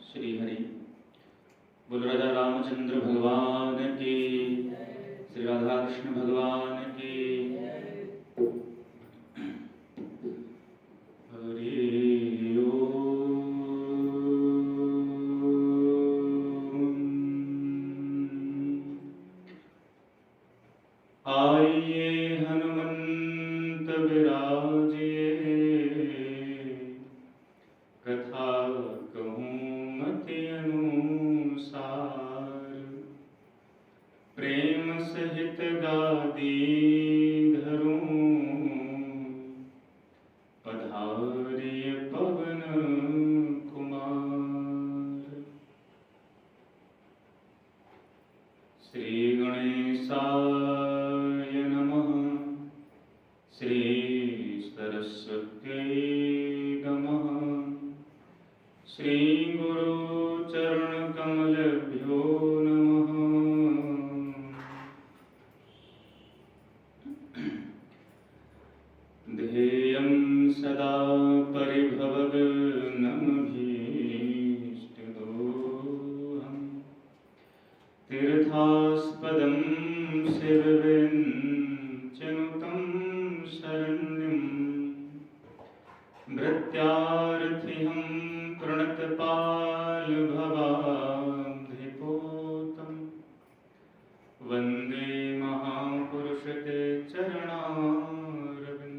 श्री हरि बोल। राजा रामचंद्र भगवान की, श्री राधा कृष्ण भगवान की। हरि ओम। आइए हनुमंत विराजिए, कथा कहूँ मति अनुसार। प्रेम सहित गादी धरूं, पधारिय पवन कुमार। श्री गणेशाय नमः, श्री सरस्वत्यै नमः, श्री गुरु चरण कमलभ्यो नमः। ध्येयं सदा परिभवग्नमभीष्टदोहम्, तीर्थास्पदं शिवविरञ्चनुतं शरण्यं। भृत्यार्थिहं प्रणतपालभवाब्धिपोतं, वन्दे महापुरुष ते चरणारविन्दम्।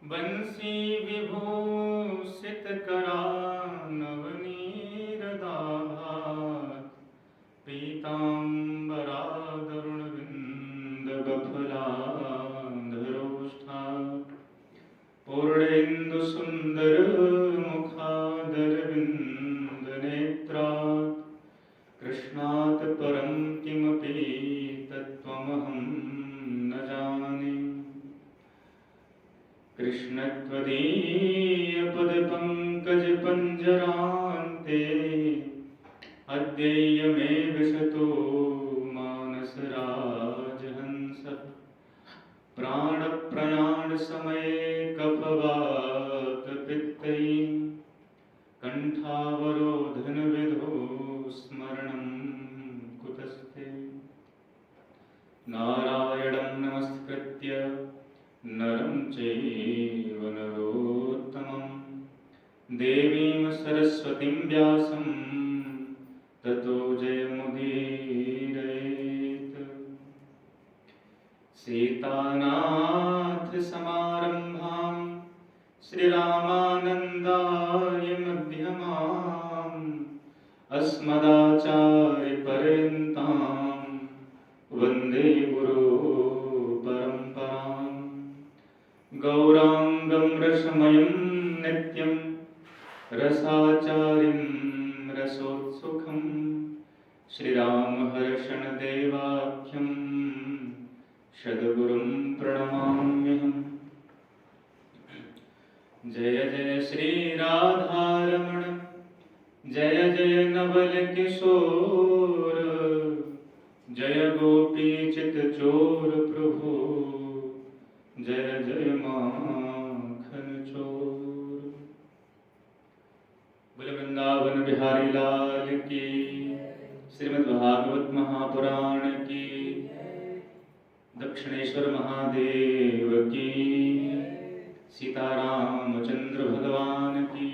बंसी विभूषित करानवनीरदाभात्, पीताम्बरादरुणविन्दबफलाधरोष्ठात्, पूर्णेन्दुसुन्दरमुखादरविन्दनेत्रात्, कृष्णात् परं किमपि तत्त्वमहं न जाने। कृष्णत्वदीयपदपङ्कजपञ्जरान्ते, अद्यैय मे विशतो मानसराजहंसः। प्राणप्रयाणसमये कफवातपित्तैः, कण्ठावरोधनविधौ स्मरणं कुतस्ते। नारायणं नमस्कृत्य नरं चैव नरोत्तमं, देवीं सरस्वतीं व्यासं ततो जयमुदीरयेत्। सीतानाथसमारम्भां श्रीरामानन्दाय मध्यमाम्, अस्मदाचार्यपर्यन्तां वन्दे गुरुपरम्पराम्। गौराङ्गं रसमयं नित्यं, रसाचार्यं रसोत्सुकं, श्रीरामहर्षणदेवाख्यं सद्गुरुं प्रणमाम्यहम्। जय जय श्री राधारमण, जय जय नवल किशोर, जय गोपीचित चोर प्रभु, जय जय माखन चोर। बोले वृंदावन बिहारी लाल की, श्रीमद् भागवत महापुराण की, दक्षिणेश्वर महादेव की, सीतारामचंद्र भगवान की,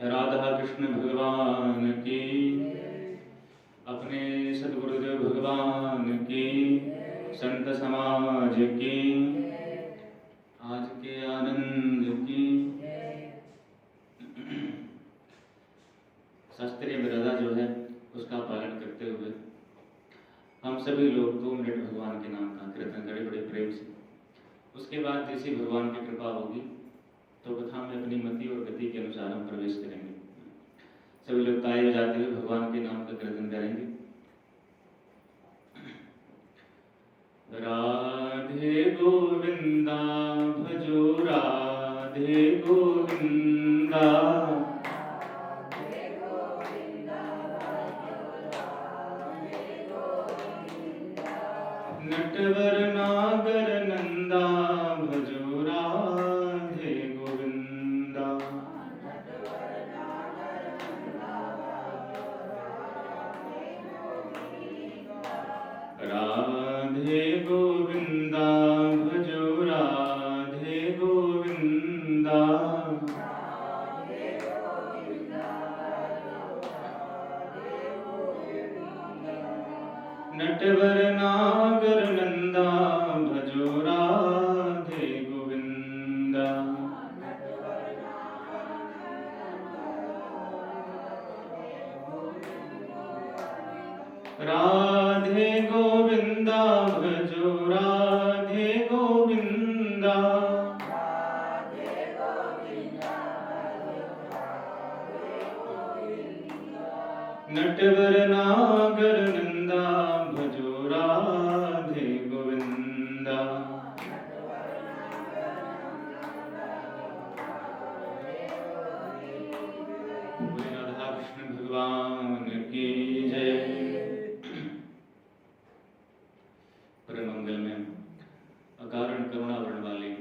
राधा कृष्ण भगवान की, अपने सद्गुरुदेव भगवान की, संत समाज की, आज के आनंद की। शास्त्रीय मर्यादा जो है उसका पालन करते हुए हम सभी लोग 2 मिनट भगवान के नाम का कीर्तन करें बड़े प्रेम से। उसके बाद जैसी भगवान की कृपा होगी तो कथा में अपनी मति और गति के अनुसार हम प्रवेश करेंगे। सभी लोग ताली बजाते हुए भगवान के नाम का कीर्तन करेंगे। राधे गोविंदा भजो राधे गोविंदा, नटवर नागर नंदा भजो राधे गोविंद। बोले राधा कृष्ण भगवान की जय। परम मंगल में अकारण करुणा वर्ण वाले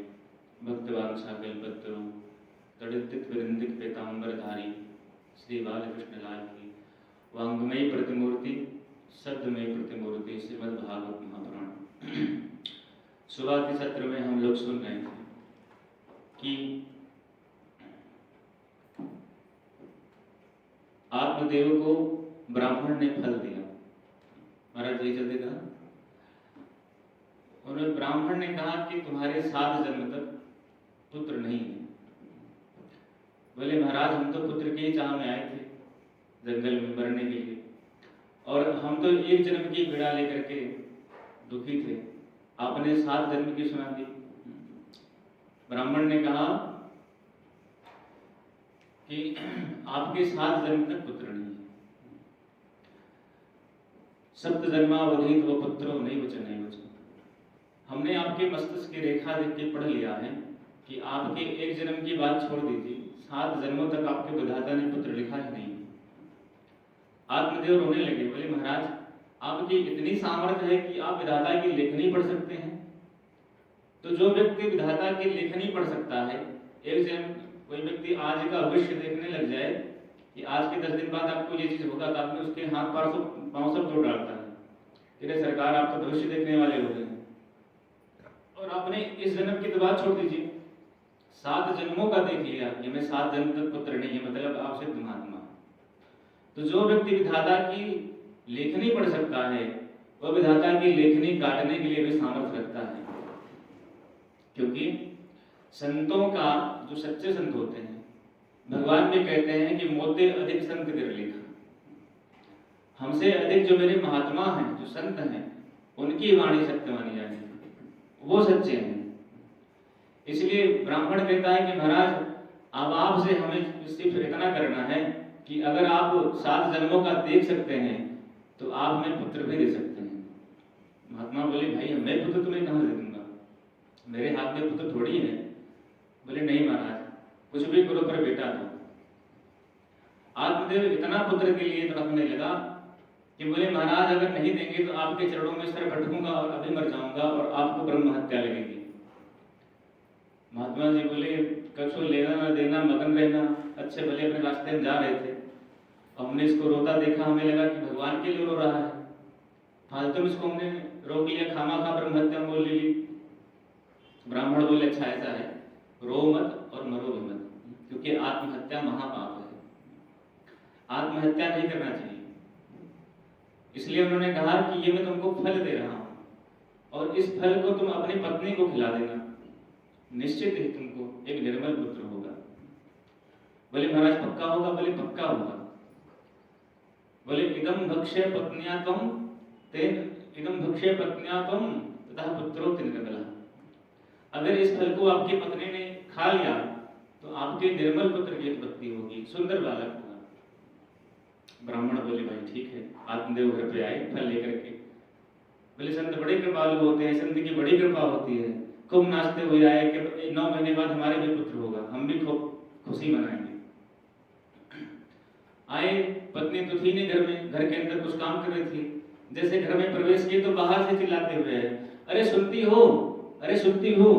भक्तवान साकल्पत्रु तड़ित विरंदित पीतांबरधारी श्री बालकृष्ण लाल की वांग्मयी प्रतिमूर्ति शब्दमयी प्रतिमूर्ति श्रीमद् भागवत महापुराण। सुबह के सत्र में हम लोग सुन रहे थे कि आत्मदेव को ब्राह्मण ने फल दिया। महाराज ये चलते कहा, उन्होंने ब्राह्मण ने कहा कि तुम्हारे 7 जन्म तक पुत्र नहीं है। बोले महाराज हम तो पुत्र के ही चाह में आए थे जंगल में मरने के लिए, और हम तो एक जन्म की पीड़ा लेकर के दुखी थे, आपने 7 जन्म की सुना दी। ब्राह्मण ने कहा कि आपके 7 जन्म तक पुत्र नहीं है। सप्त जन्मावधि तो पुत्रो नहीं वचन नहीं वचन। हमने आपके मस्तिष्क की रेखा देख के पढ़ लिया है कि आपके एक जन्म की बात छोड़ दीजिए, 7 जन्मों तक आपके विधाता ने पुत्र लिखा ही नहीं। आत्मदेव रोने लगे, बोले महाराज आपकी इतनी सामर्थ्य है कि आप विधाता की लेखनी पढ़ सकते हैं। तो जो व्यक्ति विधाता की लेखनी पढ़ सकता है, एक जन्म कोई व्यक्ति आज का भविष्य देखने लग जाए कि आज के 10 दिन बाद आपको ये चीज होगा, तो आपने उसके हाथ पांव सब जोड़ डालता है कि सरकार आप तो भविष्य देखने वाले हो गए, और आपने इस जन्म की तो बात छोड़ दीजिए, 7 जन्मों का देख लिया कि मैं 7 जन्म तक पुत्र नहीं है, मतलब आप सिद्ध महात्मा। तो जो व्यक्ति विधाता की लेखनी पढ़ सकता है वह विधाता की लेखनी काटने के लिए भी सामर्थ्य रखता है। क्योंकि संतों का, जो सच्चे संत होते हैं, भगवान भी कहते हैं कि मोते अधिक संत कर लेखा। हमसे अधिक जो मेरे महात्मा हैं, जो संत हैं, उनकी वाणी सत्य मानी जाती है, वो सच्चे हैं। इसलिए ब्राह्मण कहता है कि महाराज अब आपसे हमें सिर्फ इतना करना है कि अगर आप 7 जन्मों का देख सकते हैं तो आप हमें पुत्र भी दे सकते हैं। महात्मा बोले भाई मैं पुत्र तुम्हें कहाँ दे दूंगा, मेरे हाथ में पुत्र थोड़ी है। बोले नहीं महाराज कुछ भी करो पर बेटा दो। आत्मदेव इतना पुत्र के लिए तड़पने लगा कि बोले महाराज अगर नहीं देंगे तो आपके चरणों में सर भटकूंगा और अभी मर जाऊंगा और आपको ब्रह्म हत्या लगेगी। महात्मा जी बोले कछो लेना ना देना, मगन रहना, अच्छे भले अपने रास्ते में जा रहे थे, हमने इसको रोता देखा, हमें लगा कि भगवान के लिए रो रहा है, फालतू में इसको हमने रोक लिया, खामा खा ब्रह्म हत्या बोल ली। ब्राह्मण बोले अच्छा ऐसा है, रो मत और मरो भी मत, क्योंकि आत्महत्या महापाप है, आत्महत्या नहीं करना चाहिए। इसलिए उन्होंने कहा कि ये मैं तुमको फल दे रहा हूं और इस फल को तुम अपनी पत्नी को खिला देना, निश्चित ही तुमको एक निर्मल पुत्र होगा। बोले महाराज पक्का होगा? बोले पक्का होगा। बोले इदम भक्ष्य पत्न्या त्वं तेन इदम भक्ष्य पत्न्या त्वं तथा पुत्रो तेन निर्मलः। अगर इस फल को आपकी पत्नी ने खा लिया तो आपके निर्मल पुत्र की उत्पत्ति होगी, सुंदर बालक होगा। ब्राह्मण बोले भाई ठीक है। आत्मदेव घर पे आए फल लेकर के। बोले संत बड़े कृपालु होते हैं, संत की बड़ी कृपा होती है, खूब नाचते हुए आए कि 9 महीने बाद हमारे भी पुत्र होगा, हम भी खूब खुशी मनाएंगे। आए, पत्नी तो थी नहीं घर में, घर के अंदर कुछ काम कर रही थी। जैसे घर में प्रवेश किए तो बाहर से चिल्लाते हुए अरे सुनती हो, अरे सुनती हो।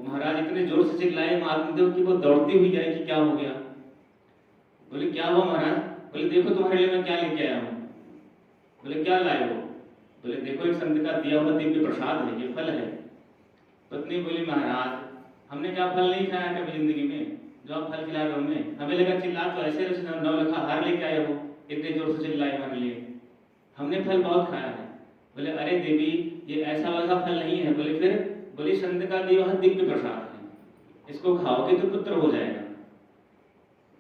महाराज इतने जोर से चिल्लाए आत्मदेव की वो दौड़ती हुई आई कि क्या हो गया। बोले क्या हुआ महाराज? बोले देखो तुम्हारे लिए मैं क्या लेके आया हूँ। बोले क्या लाए हो? बोले देखो एक संत का दिया हुआ दिव्य प्रसाद है, ये फल है। पत्नी बोली महाराज हमने क्या फल नहीं खाया कभी जिंदगी में, जो आप फल खिला रहे हो हमें लगा चिल्ला तो ऐसे 9 लिखा हार लेके आए हो, इतने जोर से चिल्लाए हमारे लिए, हमने फल बहुत खाया है। बोले अरे देवी ये ऐसा वैसा फल नहीं है। बोले फिर? बोली संत का दिया हुआ दिव्य प्रसाद है, इसको खाओगे तो पुत्र हो जाएगा।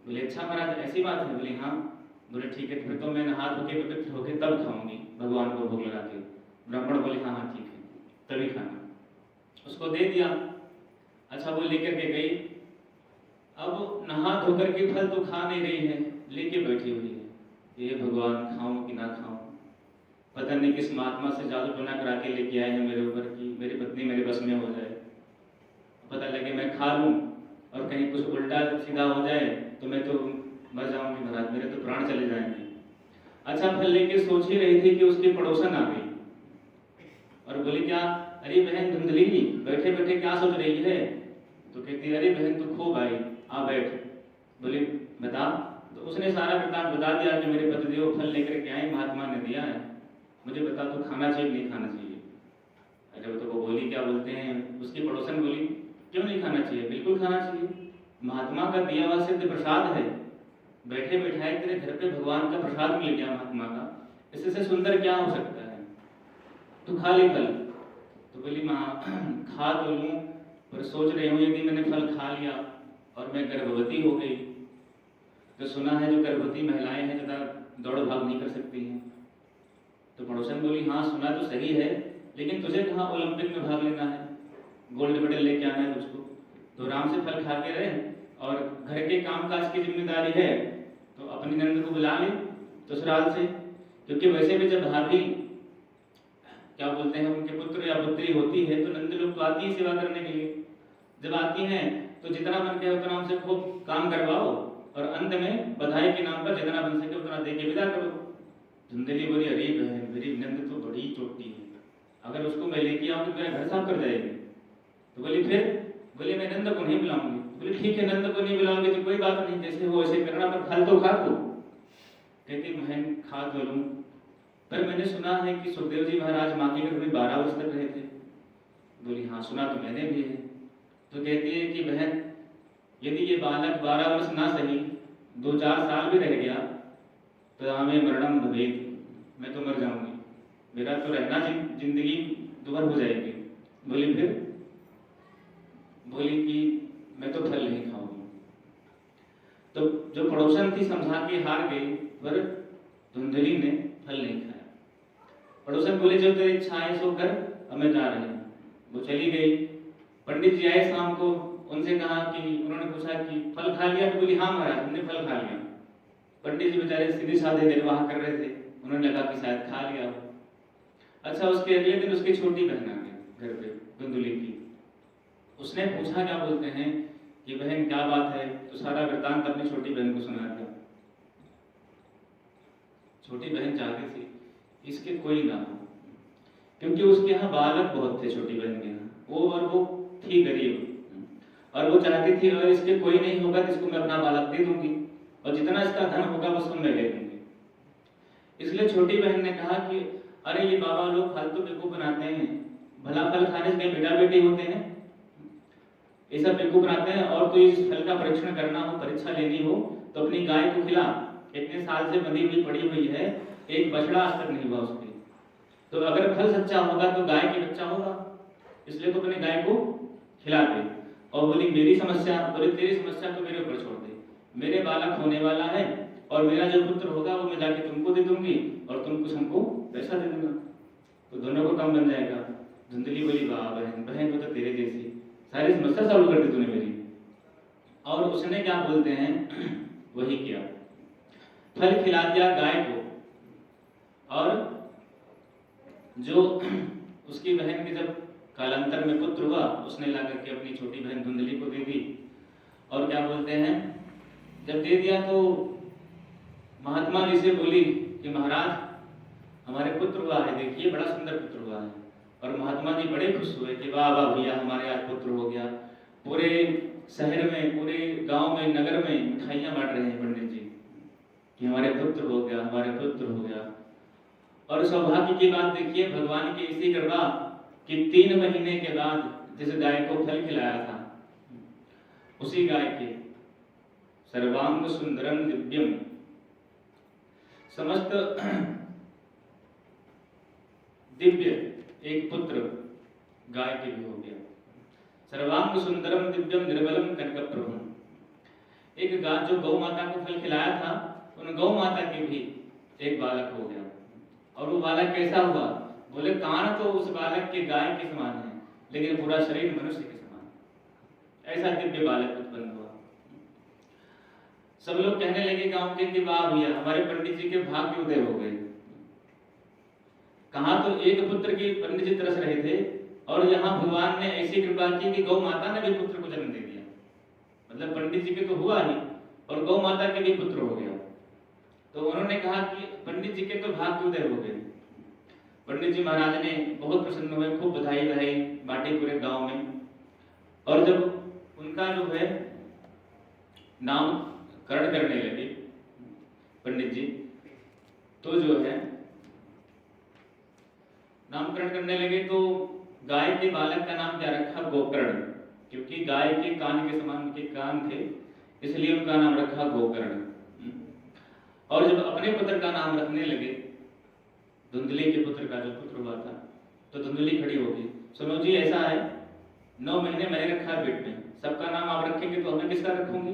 बोले अच्छा महाराज ऐसी बात है? बोले हाँ। बोले ठीक है फिर तो मैं नहा धोके पवित्र होके तब खाऊंगी भगवान को भोग लगा के। ब्राह्मण बोले हाँ हाँ ठीक है तभी खाना। उसको दे दिया। अच्छा वो लेकर के गई, अब नहा धोकर के फल तो खा नहीं रही है, लेके बैठी हुई है। ये भगवान खाऊं कि ना खाऊं, पता नहीं किस महात्मा से जादू टोना करा के लेके आए हैं मेरे ऊपर कि बस में हो जाए, पता लगे मैं खा लूँ और कहीं कुछ उल्टा सीधा हो जाए तो मैं तो मर जाऊंगी महाराज, मेरे तो प्राण चले जाएंगे। अच्छा फल लेके सोच ही रही थी कि उसकी पड़ोसन आ गई और बोली क्या, अरे बहन धुंधली बैठे बैठे क्या सोच रही है? तो कहती अरे बहन तू खूब आई, आ बैठ। बोली बता। तो उसने सारा वृत्तांत बता दिया कि मेरे पतिदेव फल लेकर के आए, महात्मा ने दिया है, मुझे बता तू खाना चाहिए नहीं खाना चाहिए? अरे तो वो बोली क्या बोलते हैं, उसकी पड़ोसन बोली क्यों नहीं खाना चाहिए, बिल्कुल खाना चाहिए, महात्मा का दिया हुआ सिद्ध प्रसाद है, बैठे बैठाए तेरे घर पे भगवान का प्रसाद मिल गया महात्मा का, इससे सुंदर क्या हो सकता है, तू खा ले फल। तो बोली माँ खा तो लूँ पर सोच रही हूँ यदि मैंने फल खा लिया और मैं गर्भवती हो गई, तो सुना है जो गर्भवती महिलाएं हैं ज़्यादा दौड़ भाग नहीं कर सकती हैं। तो पड़ोसन बोली हाँ सुना तो सही है, लेकिन तुझे कहाँ ओलंपिक में भाग लेना है, गोल्ड मेडल लेके आना है तुझको, तो आराम से फल खा के रहे और घर के कामकाज की जिम्मेदारी है तो अपनी नंद को बुला ले ससुराल से, क्योंकि वैसे भी जब भाभी क्या बोलते हैं उनके पुत्र या पुत्री होती है तो नंद लोग तो आती है सेवा करने के लिए, जब आती हैं तो जितना बन के उतना उनसे खूब काम करवाओ और अंत में बधाई के नाम पर जितना बन सके उतना दे के विदा करो। धुंधली बोली अरे बहन मेरी नंद तो बड़ी चोटी है, अगर उसको मैं लेके आऊँ तो मेरा घर साफ कर जाएगी। तो बोली फिर? बोले मैं नंद को नहीं बुलाऊंगी। बोले ठीक है नंद को नहीं बुलाऊंगी तो कोई बात नहीं, जैसे हो वैसे करना, पर फल तो खा दो। कहती बहन खा तो लूँ, पर मैंने सुना है कि सुखदेव जी महाराज माँ के घर में 12 वर्ष तक रहे थे। बोली हाँ सुना तो मैंने भी है। तो कहती है कि बहन यदि ये बालक 12 वर्ष ना सही 2-4 साल भी रह गया तो हमें मरणम भवेत, मैं तो मर जाऊंगी, मेरा तो रहना जिंदगी दुभर हो जाएगी। बोली फिर? बोली कि मैं तो फल नहीं खाऊंगी। तो जो पड़ोसन थी समझा के हार गई, पर धुंधली ने फल नहीं खाया। पड़ोसन बोले जो तेरी इच्छा है सो कर, अब मैं जा रही हूँ। वो चली गई। पंडित जी आए शाम को, उनसे कहा कि उन्होंने पूछा कि फल खा लिया? तो बोली हाँ महाराज हमने फल खा लिया। पंडित जी बेचारे सीधे साधे निर्वाह कर रहे थे, उन्होंने लगा कि शायद खा लिया हो। अच्छा उसके अगले दिन उसकी छोटी बहन आ गई घर पे, धुंधली की। उसने पूछा क्या बोलते हैं कि बहन क्या बात है, तो सारा वृत्तांत अपनी छोटी बहन को सुना दिया। छोटी बहन चाहती थी इसके कोई ना हो, क्योंकि उसके यहाँ बालक बहुत थे छोटी बहन के यहाँ, वो थी गरीब और वो चाहती थी अगर इसके कोई नहीं होगा तो इसको मैं अपना बालक दे दूंगी और जितना इसका धन होगा वो सब मैं ले लूंगी। इसलिए छोटी बहन ने कहा कि अरे ये बाबा लोग फालतू बेवकूफ बनाते हैं, भला फल खाने से बेटा बेटी होते हैं, ये सब बेवकूफ बनाते हैं। और कोई इस फल का परीक्षण करना हो, परीक्षा लेनी हो तो अपनी गाय को खिला, इतने साल से बंधी हुई पड़ी हुई है, एक बछड़ा आज तक नहीं हुआ उसके, तो अगर फल सच्चा होगा तो गाय के बच्चा होगा, इसलिए तो अपने गाय को खिला दे। और बोली मेरी समस्या, बोले तेरी समस्या तो मेरे ऊपर छोड़ दे, मेरे बालक होने वाला है और मेरा जो पुत्र होगा वो मैं जाके तुमको दे दूंगी और तुम कुछ हमको पैसा दे देना, तो दोनों को काम बन जाएगा। धुंधली बोली वाह बहन, बहन वो तो तेरे जैसी, सारी समस्या सॉल्व कर दी तूने मेरी। और उसने क्या बोलते हैं वही किया, फल खिला दिया गाय को, और जो उसकी बहन के जब कालांतर में पुत्र हुआ उसने ला करके अपनी छोटी बहन धुंधली को दे दी। और क्या बोलते हैं जब दे दिया तो महात्मा जी से बोली कि महाराज हमारे पुत्र हुआ है, देखिए बड़ा सुंदर पुत्र हुआ है। और महात्मा जी बड़े खुश हुए कि वाह वाह भैया हमारे आज पुत्र हो गया। पूरे शहर में, पूरे गांव में, नगर में मिठाइयाँ बांट रहे हैं पंडित जी कि हमारे पुत्र हो गया, हमारे पुत्र हो गया। और सौभाग्य की बात देखिए, भगवान की ऐसी कृपा कि 3 महीने के बाद जिस गाय को फल खिलाया था उसी गाय के सर्वांग सुंदरम दिव्यम, समस्त दिव्य एक पुत्र गाय के भी हो गया। सर्वांग सुंदरम दिव्यम निर्मलम कनक प्रभु, एक गाय जो गौ माता को फल खिलाया था उन गौ माता के भी एक बालक हो गया। और वो बालक कैसा हुआ? बोले कान तो उस बालक के गाय के समान है लेकिन पूरा शरीर मनुष्य के समान, ऐसा दिव्य बालक उत्पन्न हुआ। सब लोग कहने लगे गांव के कि वाह भैया हमारे पंडित जी के भाग्य उदय हो गए। कहा तो एक पुत्र की पंडित जी तरस रहे थे और यहाँ भगवान ने ऐसी कृपा की कि गौ माता ने भी पुत्र को जन्म दे दिया। मतलब पंडित जी के तो हुआ ही और गौ माता के भी पुत्र हो गया। तो उन्होंने कहा कि पंडित जी के तो भाग्योदय हो गए। पंडित जी महाराज ने बहुत प्रसन्न हुए, खूब बधाई बधाई बांटी पूरे गांव में। और जब उनका जो है नामकरण करने लगे पंडित जी, तो जो है नामकरण करने लगे तो गाय के बालक का नाम क्या रखा? गोकर्ण, क्योंकि गाय के कान के समान उनके कान थे, इसलिए उनका नाम रखा गोकर्ण। और जब अपने पुत्र का नाम रखने लगे, धुंधली के पुत्र का जो पुत्र हुआ था, तो धुंधली खड़ी होगी, सुनो जी ऐसा है 9 महीने मैंने रखा है पेट में, सबका नाम आप रखेंगे तो हमें किसका रखूंगी?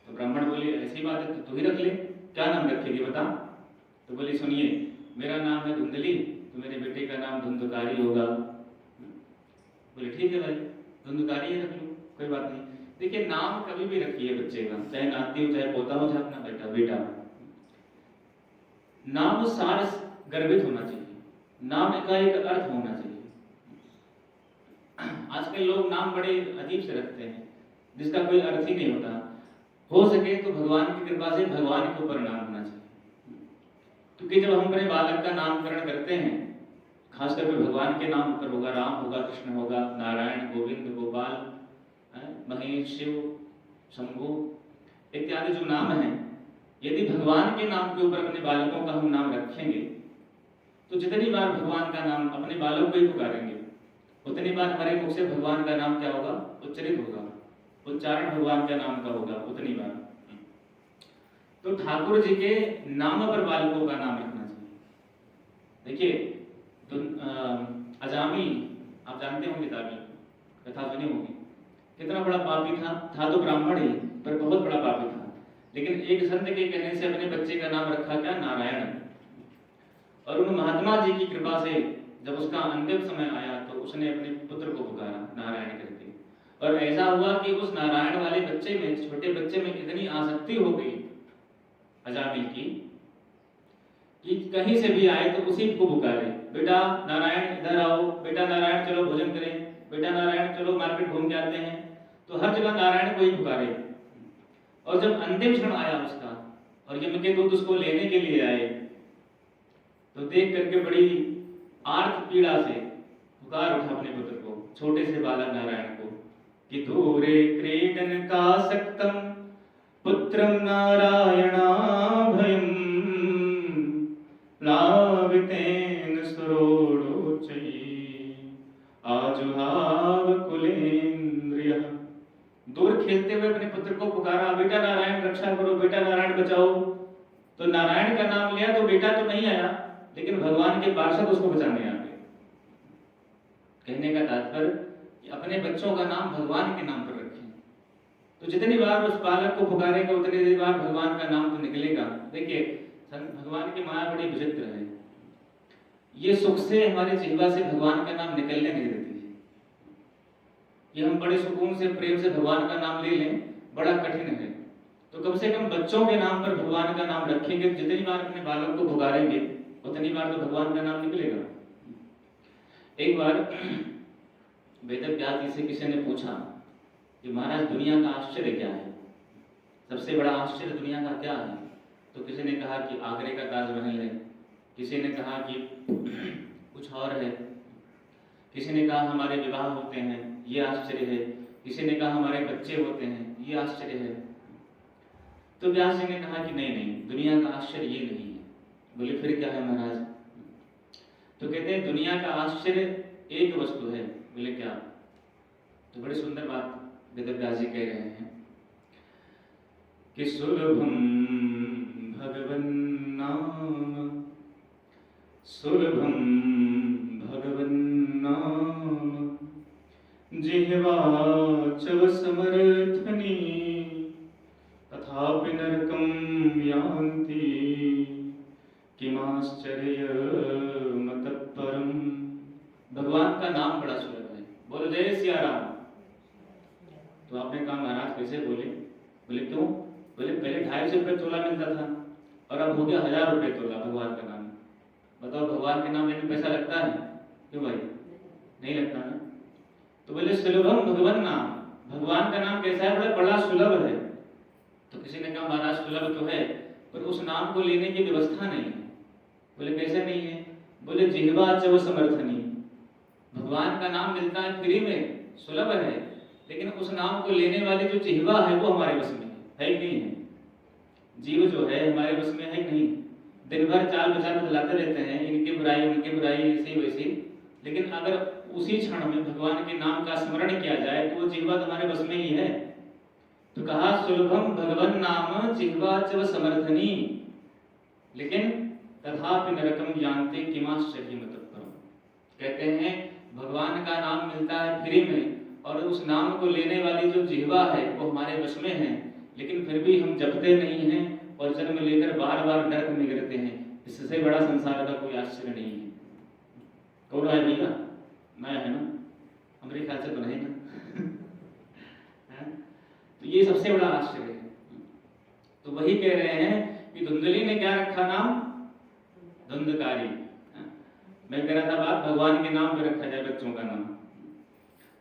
तो ब्राह्मण बोले ऐसी बात है तो तू ही रख ले, क्या नाम रखेगी बता? तो बोली सुनिए मेरा नाम है धुंधली, तो मेरे बेटे का नाम धुंधकारी होगा। बोले ठीक है भाई धुंधकारी ही रख लो, कोई बात नहीं। देखिए नाम कभी भी रखिए बच्चे का, चाहे नाती हो चाहे पोता हो चाहे अपना बेटा, नाम सार गर्भित होना चाहिए, नाम का एक अर्थ होना चाहिए। आजकल लोग नाम बड़े अजीब से रखते हैं जिसका कोई अर्थ ही नहीं होता। हो सके तो भगवान की कृपा से भगवान के ऊपर नाम होना चाहिए, क्योंकि जब हम अपने बालक का नामकरण करते हैं, खासकर भगवान के नाम पर होगा, राम होगा, कृष्ण होगा, नारायण, गोविंद, गोपाल, महेश, शिव, शंभु इत्यादि जो नाम हैं, यदि भगवान के नाम के ऊपर अपने बालकों का हम नाम रखेंगे तो जितनी बार भगवान का नाम अपने बालक को ही पुकारेंगे उतनी बार हमारे मुख से भगवान का नाम क्या होगा? उच्चरित होगा, उच्चारण भगवान के नाम का होगा उतनी बार। तो ठाकुर जी के नाम पर बालकों का नाम रखना चाहिए। देखिए अजामी आप जानते होंगे, कथा सुनी होगी, कितना बड़ा पापी था तो ब्राह्मण ही पर बहुत बड़ा पापी था, लेकिन एक संत के कहने से अपने बच्चे का नाम रखा क्या? नारायण। और उन महात्मा जी की कृपा से जब उसका अंतिम समय आया तो उसने अपने पुत्र को पुकारा नारायण करके, और ऐसा हुआ कि उस नारायण वाले बच्चे में, छोटे बच्चे में इतनी आसक्ति हो गई अजामिल की कि कहीं से भी आए तो उसी को पुकारे, बेटा नारायण इधर आओ, बेटा नारायण चलो भोजन करें, बेटा नारायण चलो मार्केट घूम के आते हैं। तो हर जगह नारायण को ही पुकारे। और जब अंतिम क्षण आया उसका और यम के दूत उसको लेने के लिए आए तो देख करके बड़ी आर्त पीड़ा से पुकार उठा अपने पुत्र को, छोटे से बालक नारायण को, कि दूरे क्रीडन का सक्तम पुत्रम नारायणाभयम लावितेन सुरोडोचई आजुहाव कुलेन्द्रिय। दूर खेलते हुए अपने पुत्र को पुकारा, बेटा नारायण रक्षा करो, बेटा नारायण बचाओ। तो नारायण का नाम लिया तो बेटा तो नहीं आया, लेकिन भगवान के पार्षद उसको बचाने आ गए। कहने का तात्पर्य कि अपने बच्चों का नाम भगवान के नाम पर रखें, तो जितनी बार उस बालक को पुकारेगा उतनी बार भगवान का नाम तो निकलेगा। देखिए भगवान की माया बड़ी विचित्र है, ये सुख से हमारे जिह्वा से भगवान का नाम निकलने नहीं देती है। ये हम बड़े सुकून से प्रेम से भगवान का नाम ले लें बड़ा कठिन है। तो कम से कम बच्चों के नाम पर भगवान का नाम रखेंगे, जितनी बार अपने बालक को पुकारेंगे उतनी बार तो भगवान का नाम निकलेगा। एक बार वेदव्यास जी से किसी ने पूछा कि महाराज दुनिया का आश्चर्य क्या है, सबसे बड़ा आश्चर्य दुनिया का क्या है? तो किसी ने कहा कि आगरे का ताजमहल है, किसी ने कहा कि कुछ और है, किसी ने कहा हमारे विवाह होते हैं ये आश्चर्य है, किसी ने कहा हमारे बच्चे होते हैं ये आश्चर्य है। तो व्यास जी ने कहा कि नहीं नहीं, दुनिया का आश्चर्य ये नहीं है। बोले फिर क्या है महाराज? तो कहते हैं दुनिया का आश्चर्य एक वस्तु है। बोले क्या? तो बड़ी सुंदर बात वेदव्यास जी कह रहे हैं कि सुलभम भगवन नाम, सुलभम भगवन नाम, जिह्वा चव समर्थनी, तथापि नरकम यान्ति, किमाश्चर्यमतःपरम्। भगवान का नाम बड़ा सुलभ है। बोलो जय सिया राम। तो आपने कहा महाराज कैसे बोले? बोले क्यों? बोले पहले 250 रुपये तोला मिलता था और अब हो गया 1000 रुपये तोला भगवान का नाम। बताओ भगवान के नाम लेने में पैसा लगता है? क्यों भाई? नहीं लगता ना। तो बोले सुलभम भगवान नाम, भगवान का नाम कैसा है, बड़ा सुलभ है। तो किसी ने कहा महाराज सुलभ तो है पर उस नाम को लेने की व्यवस्था नहीं है। बोले कैसे नहीं है? बोले जिह्वा च समर्थनी, भगवान का नाम मिलता है फ्री में, सुलभ है, लेकिन उस नाम को लेने वाली जो जिह्वा है वो हमारे बस में है कि नहीं है? जीव जो है हमारे बस में है कि नहीं? दिन भर चाल विचार बदलाते रहते हैं, इनकी बुराई उनकी बुराई ऐसी वैसी, लेकिन अगर उसी क्षण में भगवान के नाम का स्मरण किया जाए तो वो जिह्वा तुम्हारे बस में ही है। तो कहा सुलभम भगवन नाम जिह्वा च समर्थनी, लेकिन तथापि नरकम जानते किमाश्चर्य मतपरम। कहते हैं भगवान का नाम मिलता है फ्री में और उस नाम को लेने वाली जो जिह्वा है वो हमारे वश में है, लेकिन फिर भी हम जपते नहीं हैं और जन्म लेकर बार बार नरक में गिरते हैं। इससे बड़ा संसार का कोई आश्चर्य नहीं है। कौन है भैया? मैं है ना, हमारे ख्याल से तो नहीं ना। तो ये सबसे बड़ा आश्चर्य है। तो वही कह रहे हैं कि धुंधली ने क्या रखा नाम? धुंधकारी। मैं कह रहा था बात भगवान के नाम पे रखा जाए बच्चों का नाम,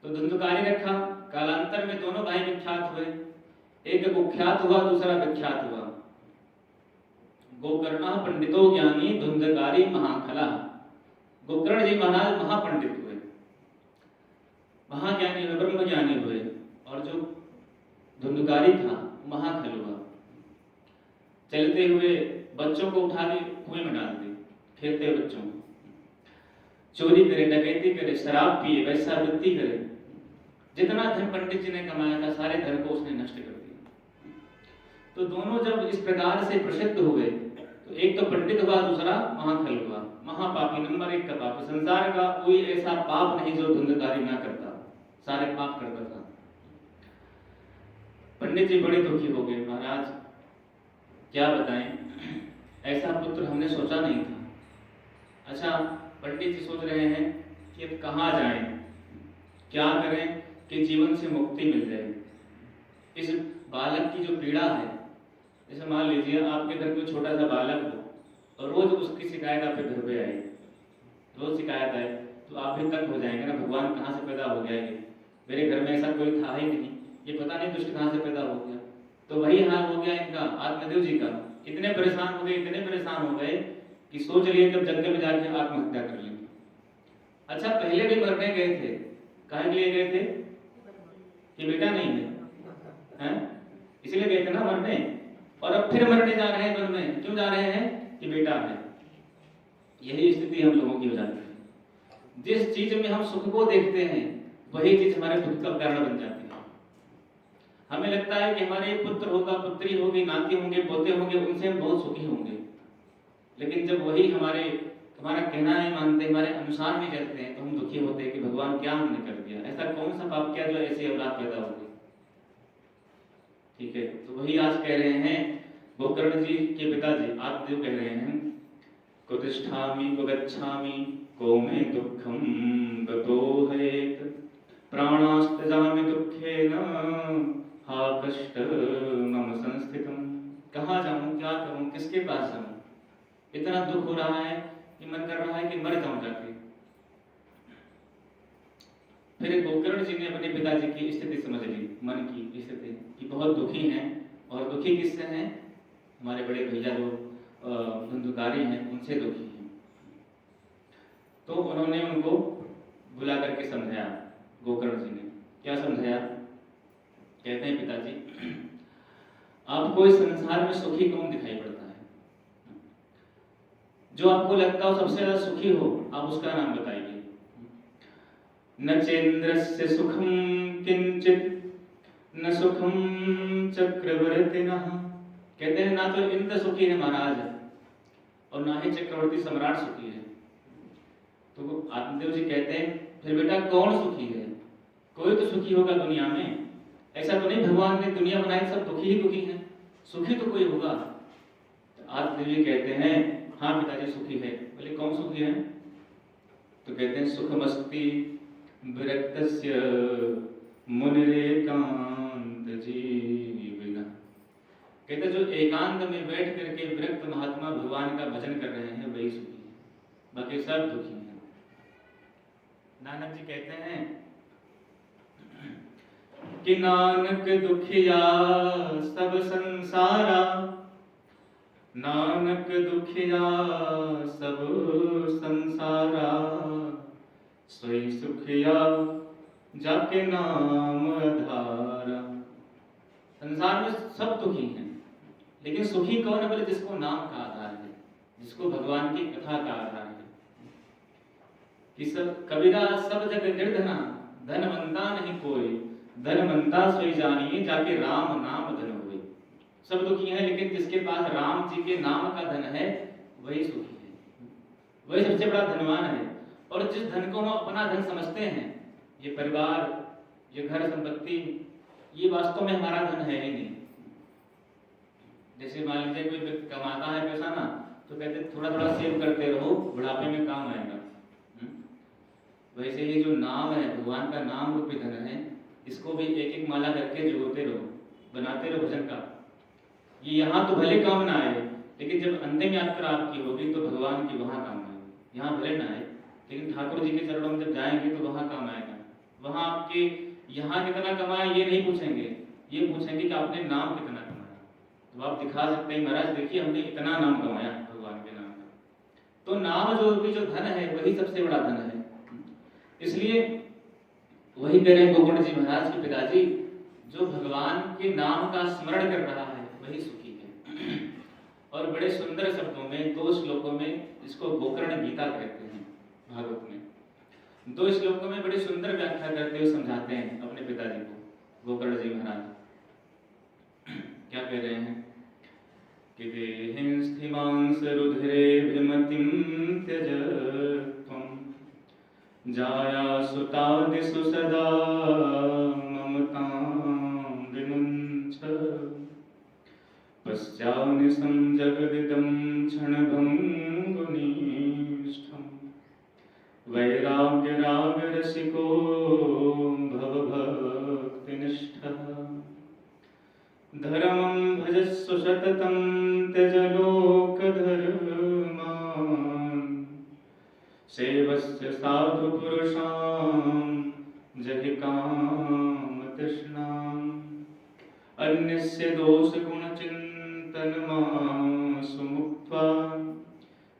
तो धुंधकारी रखा। कालांतर में दोनों भाई विख्यात हुए, एक कुख्यात हुआ दूसरा विख्यात हुआ। गोकर्ण पंडितो ज्ञानी धुंधकारी महाखला। गोकर्ण जी महाराज महापंडित हुए, महाज्ञानी हुए, ब्रह्म ज्ञानी हुए, और जो धुंधकारी था महाखल हुआ। चलते हुए बच्चों को उठा के कुएं में डाल दिए, खेलते बच्चों को, चोरी करे, डकैती करे, शराब पिए, वैश्यावृत्ति करे, जितना धन पंडित जी ने कमाया था सारे धन को उसने नष्ट कर दिया। तो दोनों जब इस प्रकार से प्रसिद्ध हुए तो एक तो पंडित हुआ, दूसरा महाखल हुआ, महापापी, नंबर 1 का पापी। संसार का कोई ऐसा पाप नहीं जो धुंधकारी ना करता, सारे पाप करता था। पंडित जी बड़े दुखी हो गए, महाराज क्या बताएं, ऐसा पुत्र हमने सोचा नहीं था। अच्छा, पंडित जी सोच रहे हैं कि अब कहाँ जाएं, क्या करें कि जीवन से मुक्ति मिल जाए। इस बालक की जो पीड़ा है, जैसे मान लीजिए आपके घर कोई छोटा सा बालक हो और रोज उसकी शिकायत आपके घर पे आए, रोज शिकायत आए, तो आप भी तंग हो जाएंगे ना, भगवान कहाँ से पैदा हो गया ये, मेरे घर में ऐसा कोई था ही नहीं, ये पता नहीं दुष्ट कहाँ से पैदा हो गया। तो वही हाल हो गया इनका, आत्मदेव जी का। इतने परेशान हो गए, इतने परेशान हो गए कि सोच लिए कि जंगल में जाके आत्महत्या कर लेंगे। अच्छा, पहले भी मरने गए थे, काहे के लिए गए थे? कि बेटा नहीं है, इसलिए गए थे ना मरने, और अब फिर मरने जा रहे हैं वन में। क्यों जा रहे हैं? कि बेटा है। यही स्थिति हम लोगों की हो जाती है। जिस चीज में हम सुख को देखते हैं वही चीज हमारे दुख का कारण बन जाती है। हमें लगता है कि हमारे पुत्र होगा, पुत्री होगी, नाती होंगे, पोते होंगे, उनसे हम बहुत सुखी होंगे, लेकिन जब वही हमारा कहना नहीं मानते, हमारे अनुसार नहीं चलते हैं, तो हम दुखी होते हैं कि भगवान क्या हमने कर दिया, ऐसा कौन सा पाप किया जो ऐसी औलाद पैदा हो गई। ठीक है, तो वही आज कह रहे हैं गोकर्ण जी के पिताजी आत्मदेव कह रहे हैं, कुतिष्ठामि गच्छामि को मे दुःखं गतोहेत प्राणास्तजामि दुःखेन हा कष्ट मम संस्थितम। कहाँ जाऊं, क्या करूं, किसके पास जाऊं, इतना दुख हो रहा है कि मन कर रहा है कि मर जाऊं जाके। फिर गोकर्ण जी ने अपने पिताजी की स्थिति समझ ली, मन की स्थिति कि बहुत दुखी हैं, और दुखी किससे हैं? हमारे बड़े भैया जो धुंधकारी हैं उनसे दुखी हैं। तो उन्होंने उनको बुला करके समझाया, गोकर्ण जी ने क्या समझाया? कहते हैं पिताजी, आपको इस संसार में सुखी कौन दिखाई पड़ता है? जो आपको लगता हो सबसे ज्यादा सुखी हो, आप उसका नाम बताइए। न चेन्द्रस्य सुखम किंचित न सुखम चक्रवर्तिनः। कहते हैं ना तो इंद्र सुखी है महाराज, और ना ही चक्रवर्ती सम्राट सुखी है। तो आत्मदेव जी कहते हैं फिर बेटा कौन सुखी है? कोई तो सुखी होगा दुनिया में, ऐसा तो नहीं भगवान ने दुनिया बनाई सब दुखी ही दुखी है, सुखी तो कोई होगा। तो आत्मदेव जी कहते हैं हाँ पिताजी सुखी है। बोले कौन सुखी है? तो कहते हैं सुखमस्ति विरक्तस्य मुनिरेकांत जीविनः। कहते जो एकांत में बैठ करके विरक्त महात्मा भगवान का भजन कर रहे हैं वही सुखी है, बाकी सब दुखी हैं। नानक जी कहते हैं कि नानक दुखिया सब संसारा, नानक दुखिया सब संसारा, सोई सुखिया जाके नाम आधारा। संसार में सब दुखी हैं, लेकिन सुखी कौन है बोले जिसको नाम का आधार है, जिसको भगवान की कथा का आधार है। कि सब कबीरा सब जग निर्धना, धनवंता नहीं कोई, धनवंता सोई जानिए जाके राम नाम धन होए। सब दुखी हैं, लेकिन जिसके पास राम जी के नाम का धन है वही सुखी है, वही सबसे बड़ा धनवान है। और जिस धन को हम अपना धन समझते हैं, ये परिवार, ये घर संपत्ति, ये वास्तव में हमारा धन है ही नहीं। जैसे मान लीजिए कोई व्यक्ति कमाता है पैसा ना, तो कहते थोड़ा थोड़ा सेव करते रहो, बुढ़ापे में काम आएगा। वैसे ये जो नाम है, भगवान का नाम रूपी धन है, इसको भी एक एक माला करके जोड़ते रहो, बनाते रहो भजन का। ये यहाँ तो भले काम ना आए, लेकिन जब अंतिम यात्रा आपकी होगी तो भगवान की वहाँ काम आएगी। यहाँ भले ना आए, लेकिन ठाकुर जी के चरणों में जब जाएंगे तो वहाँ काम आएगा। वहाँ आपके यहाँ कितना कमाया ये नहीं पूछेंगे, ये पूछेंगे कि आपने नाम कितना कमाया। तो आप दिखा सकते हैं, महाराज देखिए हमने इतना नाम कमाया भगवान के नाम का। तो नाम जो धन है वही सबसे बड़ा धन है। इसलिए वही कह रहे हैं गोकुल जी महाराज के पिताजी, जो भगवान के नाम का स्मरण कर रहा है वही सुखी है। और बड़े सुंदर शब्दों में 2 श्लोकों में इसको गोकर्ण गीता कहते हैं। भागवत में 2 श्लोकों में बड़ी सुंदर व्याख्या करते हुए समझाते हैं अपने पिताजी को गोकर्ण जी महाराज। क्या कह रहे हैं कि देहिंस्थिमांस रुधिरे विमतिं त्यजत्वं, जाया सुतादिषु सदा ममतां विमुञ्च, पश्चान्निशं जगदिदं क्षणभङ्गुनिष्ठं, वैराग्यरागरसिको भवभक्तिनिष्ठः, धर्मं भजस्व सततं त्यज लोकधर्मान्, सेवस्य साधु पुरुषां जहि कामतृष्णाम्, अन्यस्य दोषगुणचिन्तनमाशु मुक्त्वा,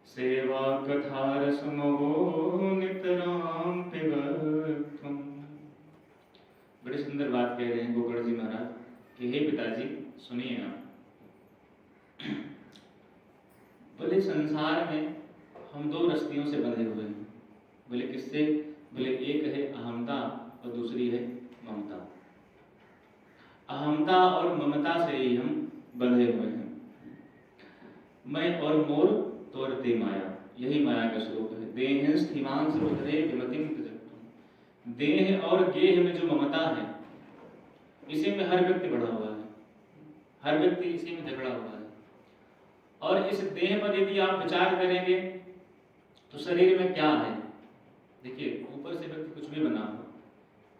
सेवा कथारसमवो नितरां पिबत्वम्। बड़ी सुंदर बात कह रहे हैं गोकर्ण जी महाराज कि हे पिताजी सुनिए आप। बोले संसार में हम 2 रस्तियों से बंधे हुए हैं। बोले किससे? बोले एक है अहमता और दूसरी है ममता। अहमता और ममता से ही हम बंधे हुए हैं। मैं और मोर तोरते माया, यही माया का स्वरूप है। देह स्थिमांस रुधिरे विमतिं त्यजत्वं। देह और गेह में जो ममता है, इसी में हर व्यक्ति बढ़ा हुआ है, हर व्यक्ति इसी में झगड़ा हुआ है। और इस देह पर यदि आप विचार करेंगे तो शरीर में क्या है? देखिए ऊपर से व्यक्ति कुछ भी बना हो,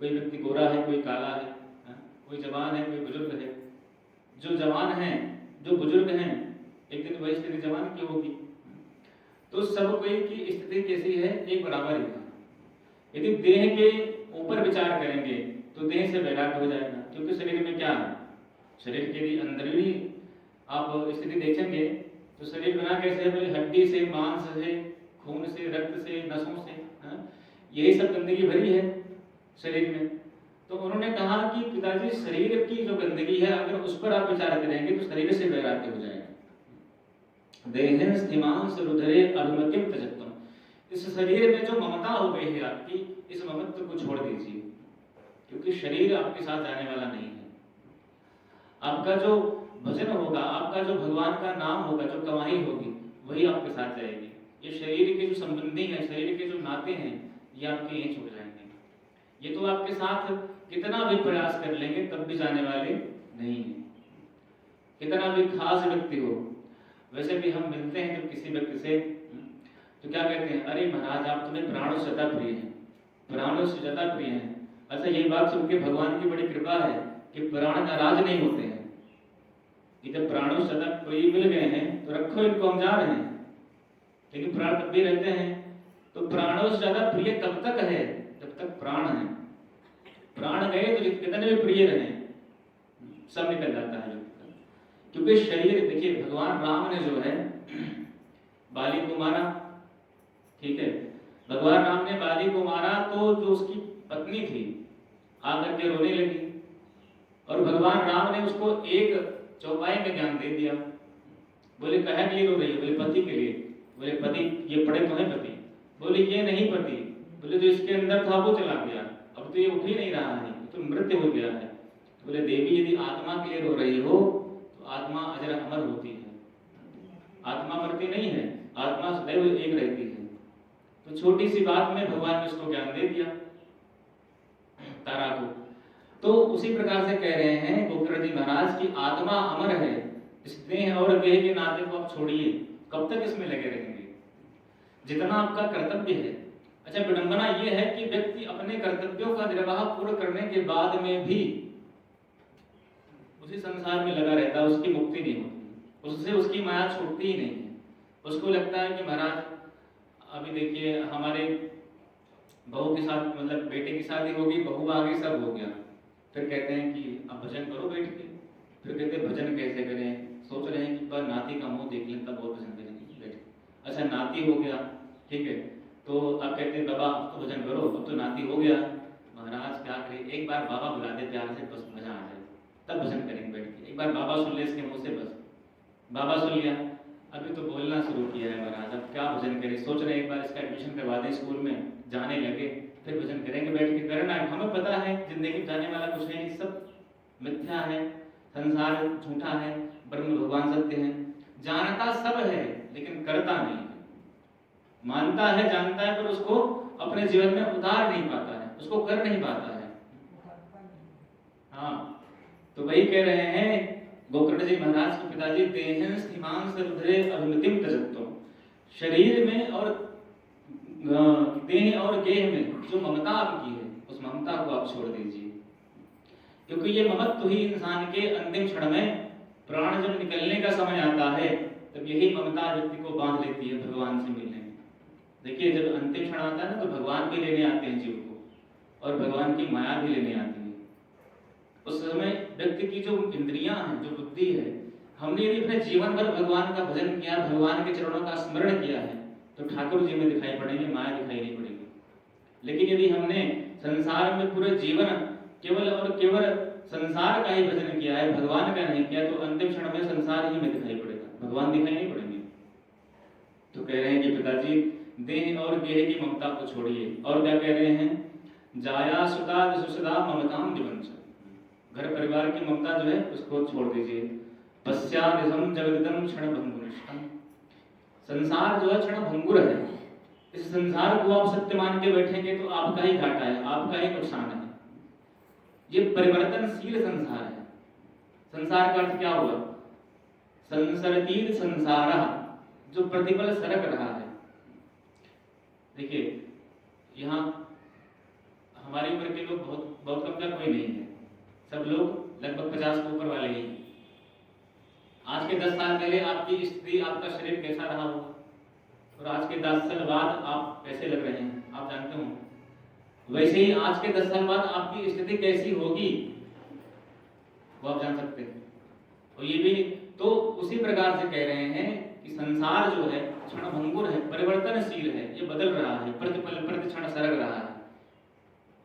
कोई व्यक्ति गोरा है, कोई काला है, कोई जवान है, कोई बुजुर्ग है। जो जवान हैं, जो बुजुर्ग हैं, एक दिन वही स्थिति जवान की होगी। तो सब कोई की स्थिति कैसी है? एक बराबर ही है। यदि देह के ऊपर विचार करेंगे तो देह से वैराग्य हो जाएगा, क्योंकि शरीर में क्या है? शरीर के लिए अंदरूनी आप स्थिति देखेंगे तो शरीर बना कैसे है? बोले हड्डी से, मांस से, खून से, रक्त से, नसों से, यही सब गंदगी भरी है शरीर में। तो उन्होंने कहा कि पिताजी शरीर की जो गंदगी है, अगर उस पर आप विचार करेंगे तो शरीर से वैराग्य हो जाएगा। देहेन स्थिमांस रुधिरे अभिमतिं त्यजत्वं। इस शरीर में जो ममता हो गई है आपकी, इस ममत्व को छोड़ दीजिए, क्योंकि शरीर आपके साथ जाने वाला नहीं है। आपका जो भजन होगा, आपका जो भगवान का नाम होगा, जो कमाई होगी, वही आपके साथ जाएगी। ये शरीर के जो संबंधी हैं, शरीर के जो नाते हैं, ये आपके यहीं छूट जाएंगे। ये तो आपके साथ कितना भी प्रयास कर लेंगे तब भी जाने वाले नहीं हैं। कितना भी खास व्यक्ति हो, वैसे भी हम मिलते हैं जब किसी व्यक्ति से तो क्या कहते हैं? अरे महाराज आप तुम्हें प्राणों से ज्यादा प्रिय हैं, प्राणों से ज्यादा प्रिय हैं। अच्छा ये बात सुन के भगवान की बड़ी कृपा है कि प्राण नाराज नहीं होते हैं कि जब प्राणों से ज्यादा प्रिय मिल गए हैं तो रखो इनको, हम जा रहे हैं। लेकिन प्राण तब भी रहते हैं। तो प्राणों से ज्यादा प्रिय तब तक है जब तक प्राण है, प्राण गए तो कितने भी प्रिय रहे सब निकल जाता है व्यक्ति का। क्योंकि शरीर, देखिए भगवान राम ने जो है बाली को मारा, ठीक है, भगवान राम ने बाली को मारा तो जो उसकी पत्नी थी आकर के रोने लगी और भगवान राम ने उसको एक चौपाई में ज्ञान दे दिया। बोले कहे के लिए रो रही है? बोले पति के लिए। बोले पति, ये पड़े तो है पति? बोले ये नहीं पति। बोले तो इसके अंदर था वो चला गया, अब तो ये उठ ही नहीं रहा है, तो मृत्यु हो गया है। बोले देवी यदि आत्मा के लिए रो रही हो तो आत्मा अजर अमर होती है, आत्मा मरती नहीं है, आत्मा सदैव एक रहती है। तो छोटी सी बात में भगवान ने उसको ज्ञान दे दिया तारा को। तो उसी प्रकार से कह रहे हैं गोकर्ण जी महाराज की आत्मा अमर है, स्नेह और गेह के नाते को आप छोड़िए, कब तक इसमें लगे रहेंगे? जितना आपका कर्तव्य है। अच्छा, विडंबना यह है कि व्यक्ति अपने कर्तव्यों का निर्वाह पूर्ण करने के बाद में भी उसी संसार में लगा रहता है, उसकी मुक्ति नहीं होती, उससे उसकी माया छूटती ही नहीं है। उसको लगता है कि महाराज अभी देखिए हमारे बहू के साथ, मतलब बेटे की शादी होगी, बहू आ गई, सब हो गया, फिर कहते हैं कि अब भजन करो बैठ के। फिर कहते हैं भजन कैसे करें? सोच रहे हैं कि पर नाती का मुंह देख लें तब और भजन करेंगे बैठ के। अच्छा नाती हो गया, ठीक है, तो अब कहते हैं बाबा अब तो भजन करो, अब तो नाती हो गया। महाराज क्या करें, एक बार बाबा बुला दे प्यार से, बस मजा आ जाए, तब भजन करेंगे बैठ के। एक बार बाबा सुन ले इसके मुंह से, बस बाबा सुन लिया, अभी तो बोलना शुरू किया है महाराज, अब क्या भजन करें? सोच रहे हैं एक बार इसका एडमिशन करवा दें स्कूल में, जाने लगे, फिर भजन करेंगे बैठ के। करना है, हमें पता है जिंदगी जाने वाला कुछ नहीं, सब मिथ्या है, संसार झूठा है, ब्रह्म भगवान सत्य है। जानता सब है लेकिन करता नहीं है, मानता है जानता है पर उसको अपने जीवन में उतार नहीं पाता है, उसको कर नहीं पाता है। हाँ, तो वही कह रहे हैं गोकर्ण जी महाराज के पिताजी, देहन स्थिमान सर्वधरे अभिमतिम तजत्तो, शरीर में और देह और गेह में जो ममता आपकी है उस ममता को आप छोड़ दीजिए, क्योंकि ये ममत्व ही इंसान के अंतिम क्षण में, प्राण जब निकलने का समय आता है तब यही ममता व्यक्ति को बांध लेती है भगवान से मिलने में। देखिए जब अंतिम क्षण आता है ना तो भगवान भी लेने आते हैं जीव को और भगवान की माया भी लेने आती है। उस समय व्यक्ति की जो इंद्रियां हैं, जो बुद्धि है, हमने यदि अपने जीवन भर भगवान का भजन किया, भगवान के चरणों का स्मरण किया है तो ठाकुर जी में दिखाई पड़ेंगे, माया दिखाई नहीं पड़ेगी। लेकिन यदि हमने संसार में पूरे जीवन केवल और केवल संसार का ही भजन किया है, भगवान का नहीं किया, तो अंतिम क्षण में संसार ही में दिखाई पड़ेगा, भगवान दिखाई नहीं पड़ेंगे। तो कह रहे हैं कि पिताजी देह और गेह की ममता को छोड़िए। और क्या कह रहे हैं, जाया सुता सुसदा ममताम दिवंश, घर परिवार की ममता जो है उसको छोड़ दीजिए। पश्चादिदं जगदिदं क्षण भंगुरिष्ठम्, संसार जो है क्षण भंगुर है, इस संसार को आप सत्य मान के बैठेंगे तो आपका ही घाटा है, आपका ही नुकसान है। ये परिवर्तनशील संसार है। संसार का अर्थ क्या हुआ? संसरतीर संसारा, जो प्रतिपल सरक रहा है। देखिए यहाँ हमारी उम्र के लोग बहुत कम का कोई नहीं है, सब लोग लगभग 50 के ऊपर वाले ही हैं। आज के 10 साल पहले आपकी स्थिति, आपका शरीर कैसा रहा होगा और आज के 10 साल बाद आप कैसे लग रहे हैं आप जानते हो। वैसे ही आज के 10 साल बाद आपकी स्थिति कैसी होगी वो आप जान सकते हैं। और ये भी तो उसी प्रकार से कह रहे हैं कि संसार जो है क्षण भंगुर है, परिवर्तनशील है, ये बदल रहा है, प्रतिपल प्रति क्षण सरक रहा है।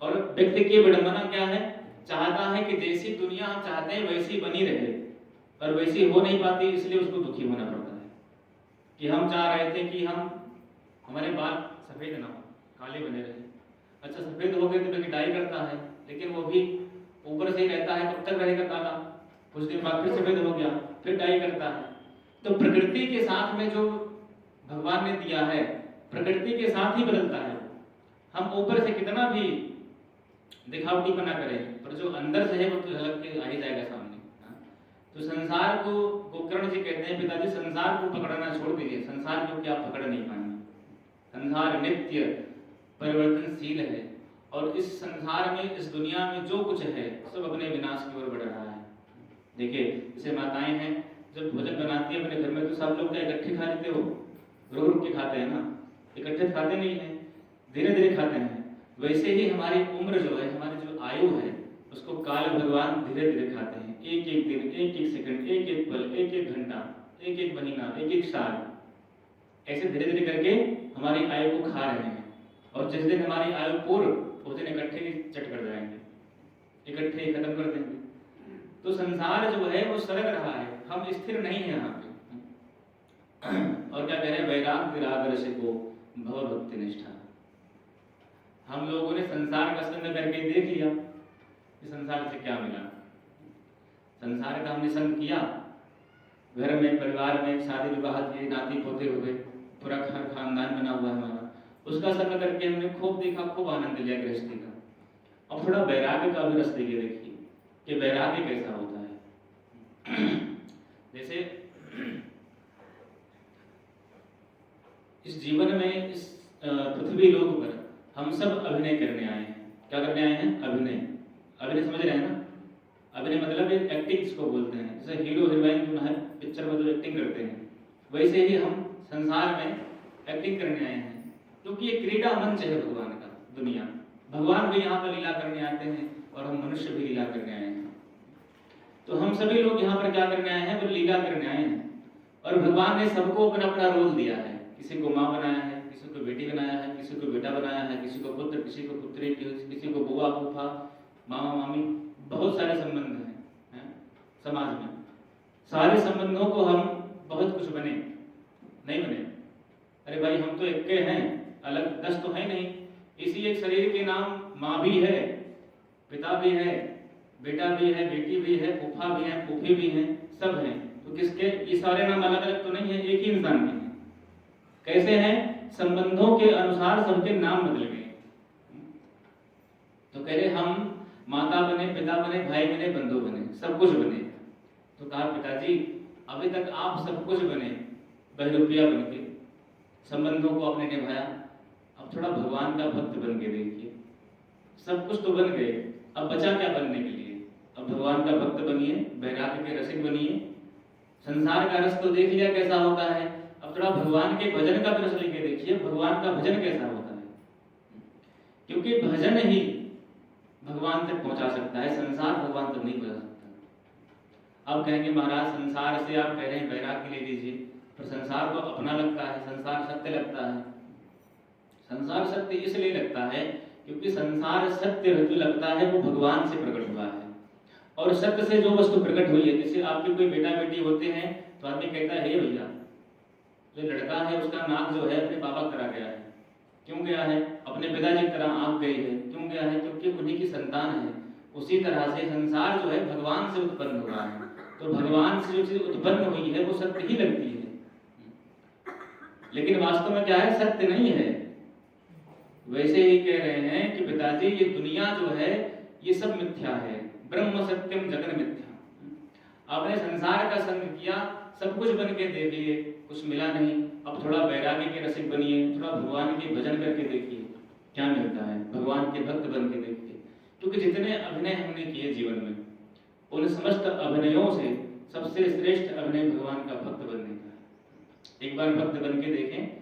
और व्यक्ति की विडंबना क्या है, चाहता है कि जैसी दुनिया हम चाहते हैं वैसी बनी रहे, और वैसी हो नहीं पाती, इसलिए उसको दुखी होना पड़ता है। कि हम चाह रहे थे कि हमारे बाल सफेद ना हो, काले बने रहे। अच्छा सफेद हो गए तो व्यक्ति डाई करता है, लेकिन वो भी ऊपर से ही रहता है, कब तक रहेगा काला? कुछ दिन बाद फिर सफेद हो गया, फिर डाई करता है। तो प्रकृति के साथ में जो भगवान ने दिया है, प्रकृति के साथ ही बदलता है। हम ऊपर से कितना भी दिखावटीपना करें, पर जो अंदर से है वो तो झलक के आ ही जाएगा सामने। तो संसार को गोकर्ण जी कहते हैं, पिताजी संसार को पकड़ना छोड़ दीजिए, संसार को क्या पकड़ नहीं पाएंगे। संसार नित्य परिवर्तनशील है, और इस संसार में, इस दुनिया में जो कुछ है सब अपने विनाश की ओर बढ़ रहा है। देखिए जैसे माताएं हैं, जब भोजन बनाती है अपने घर में तो सब लोग क्या इकट्ठे खा लेते हो? रुक रुक के खाते हैं ना, इकट्ठे खाते नहीं है, धीरे धीरे खाते हैं। वैसे ही हमारी उम्र जो है, हमारी जो आयु है, उसको काल भगवान धीरे धीरे खाते हैं। एक एक दिन, एक एक सेकंड, एक एक पल, एक एक घंटा, एक एक महीना, एक एक साल, ऐसे धीरे धीरे करके हमारी आयु को खा रहे हैं। और जिस दिन हमारी आयु पूर्ण, उस दिन इकट्ठे चट कर जाएंगे, इकट्ठे खत्म कर देंगे। तो संसार जो है वो सरक रहा है, हम स्थिर नहीं है यहाँ पे। और क्या कह रहे हैं, वैराग्य राग रस को भव भक्ति निष्ठा। हम लोगों ने संसार का संग करके देख लिया कि संसार से क्या मिला। संसार का हमने संग किया, घर में, परिवार में, शादी विवाह किए, नाती पोते हुए, पूरा घर खानदान बना हुआ है हमारा, उसका संग करके हमने खूब देखा, खूब आनंद लिया गृहस्थी का। अब थोड़ा वैराग्य का भी रस देखिए कि वैराग्य कैसा होता है। जैसे इस जीवन में, इस पृथ्वी लोक पर हम सब अभिनय करने आए हैं। क्या करने आए हैं? अभिनय। अभिनय समझ रहे हैं ना? अभिनय मतलब एक्टिंग जिसको बोलते हैं। जैसे हीरो हीरोइन जो है पिक्चर में जो एक्टिंग करते हैं, वैसे ही हम संसार में एक्टिंग करने आए हैं, क्योंकि ये क्रीड़ा मंच है भगवान का, दुनिया। भगवान भी यहाँ पर लीला करने आते हैं और हम मनुष्य भी लीला करने आए हैं। तो हम सभी लोग यहाँ पर क्या करने आए हैं? वो लीला करने आए हैं। और भगवान ने सबको अपना अपना रोल दिया है। किसी को माँ बनाया है, किसी को बेटी बनाया है, किसी को बेटा बनाया है, किसी को पुत्र, किसी को पुत्री, किसी को बुआ फूफा, मामा मामी, बहुत सारे संबंध हैं समाज में। सारे संबंधों को हम बहुत कुछ बने, नहीं बने। अरे भाई, हम तो एक के हैं, अलग 10 तो है नहीं। इसी एक शरीर के नाम माँ भी है, पिता भी है, बेटा भी है, बेटी भी है, फूफा भी है, फूफी भी है, सब हैं। तो किसके? ये सारे नाम अलग अलग तो नहीं है, एक ही इंसान के हैं। कैसे हैं? संबंधों के अनुसार सबके नाम बदल गए। तो कह रहे हम माता बने, पिता बने, भाई बने, बंधु बने, सब कुछ बने। तो कहा पिताजी, अभी तक आप सब कुछ बने, बहरूपिया बन के, संबंधों को आपने निभाया, अब थोड़ा भगवान का भक्त बन के देखिए। सब कुछ तो बन गए, अब बचा क्या बनने के लिए? अब भगवान का भक्त बनिए, वैराग्य के रसिक बनिए। संसार का रस तो देख लिया कैसा होता है, अब थोड़ा भगवान के भजन का भी रस लेके देखिए, भगवान का भजन कैसा होता है। क्योंकि भजन ही भगवान तक पहुंचा सकता है, संसार भगवान तक नहीं पहुंचा सकता। अब कहेंगे महाराज, संसार से आप कह रहे हैं वैराग्य ले लीजिए, पर संसार को अपना लगता है, संसार सत्य लगता है। संसार सत्य इसलिए लगता है क्योंकि संसार सत्य जो लगता है वो भगवान से प्रकट हुआ है। और सत्य से जो वस्तु प्रकट हुई है, जैसे आपके कोई बेटा बेटी होते हैं तो आदमी कहता है, हे भैया, जो लड़का है उसका नाक जो है अपने पापा करा गया है। क्यों गया है? अपने पिताजी की तरह आंख गई है। क्यों गया है? क्योंकि उन्हीं की संतान है। उसी तरह से संसार जो है भगवान से उत्पन्न हुआ है। तो भगवान से जो चीज उत्पन्न हुई है वो सत्य ही लगती है, लेकिन वास्तव में क्या है? सत्य नहीं है। वैसे ही कह रहे हैं कि पिताजी, ये दुनिया जो है ये सब मिथ्या है, ब्रह्म सत्यम जगन मिथ्या। आपने संसार का संग किया, सब कुछ बन के देख लिए, कुछ मिला नहीं। अब थोड़ा वैराग्य के रसिक बनिए, थोड़ा भगवान के भजन करके देखिए क्या मिलता है, भगवान के भक्त बन के देखिए। क्योंकि जितने अभिनय हमने किए जीवन में, उन समस्त अभिनयों से सबसे श्रेष्ठ अभिनय भगवान का भक्त बनने का है। एक बार भक्त बन के देखें।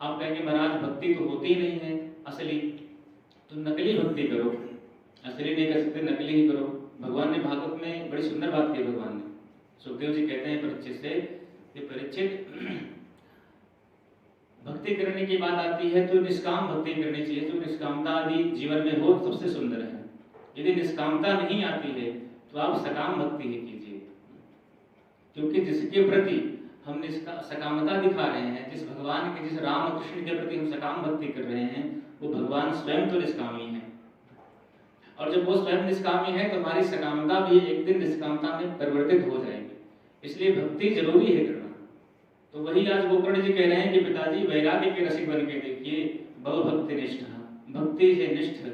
आप कहेंगे महाराज, भक्ति तो होती ही नहीं है असली, तो नकली भक्ति करो। असली नहीं कर सकते, नकली ही करो। भगवान ने भागवत में बड़ी सुंदर बात की। भगवान ने, सुखदेव जी कहते हैं परीक्षित से, ये परीक्षित, भक्ति करने की बात आती है तो निष्काम भक्ति करनी चाहिए। जो निष्कामता आदि जीवन में हो सबसे सुंदर है। यदि निष्कामता नहीं आती है तो आप सकाम भक्ति ही कीजिए, क्योंकि जिसके प्रति हम सकामता दिखा रहे हैं, जिस भगवान के, जिस राम कृष्ण के प्रति हम सकाम भक्ति कर रहे हैं, वो भगवान स्वयं तो निष्कामी है। और जब वो स्वयं निष्कामी है तो हमारी सकामता भी एक दिन निष्कामता में परिवर्तित हो जाएगी। इसलिए भक्ति जरूरी है करना। तो वही आज गोकर्ण जी कह रहे हैं कि पिताजी, वैराग्य के रसिक बन के देखिए, बहु भक्ति निष्ठ, भक्ति से निष्ठ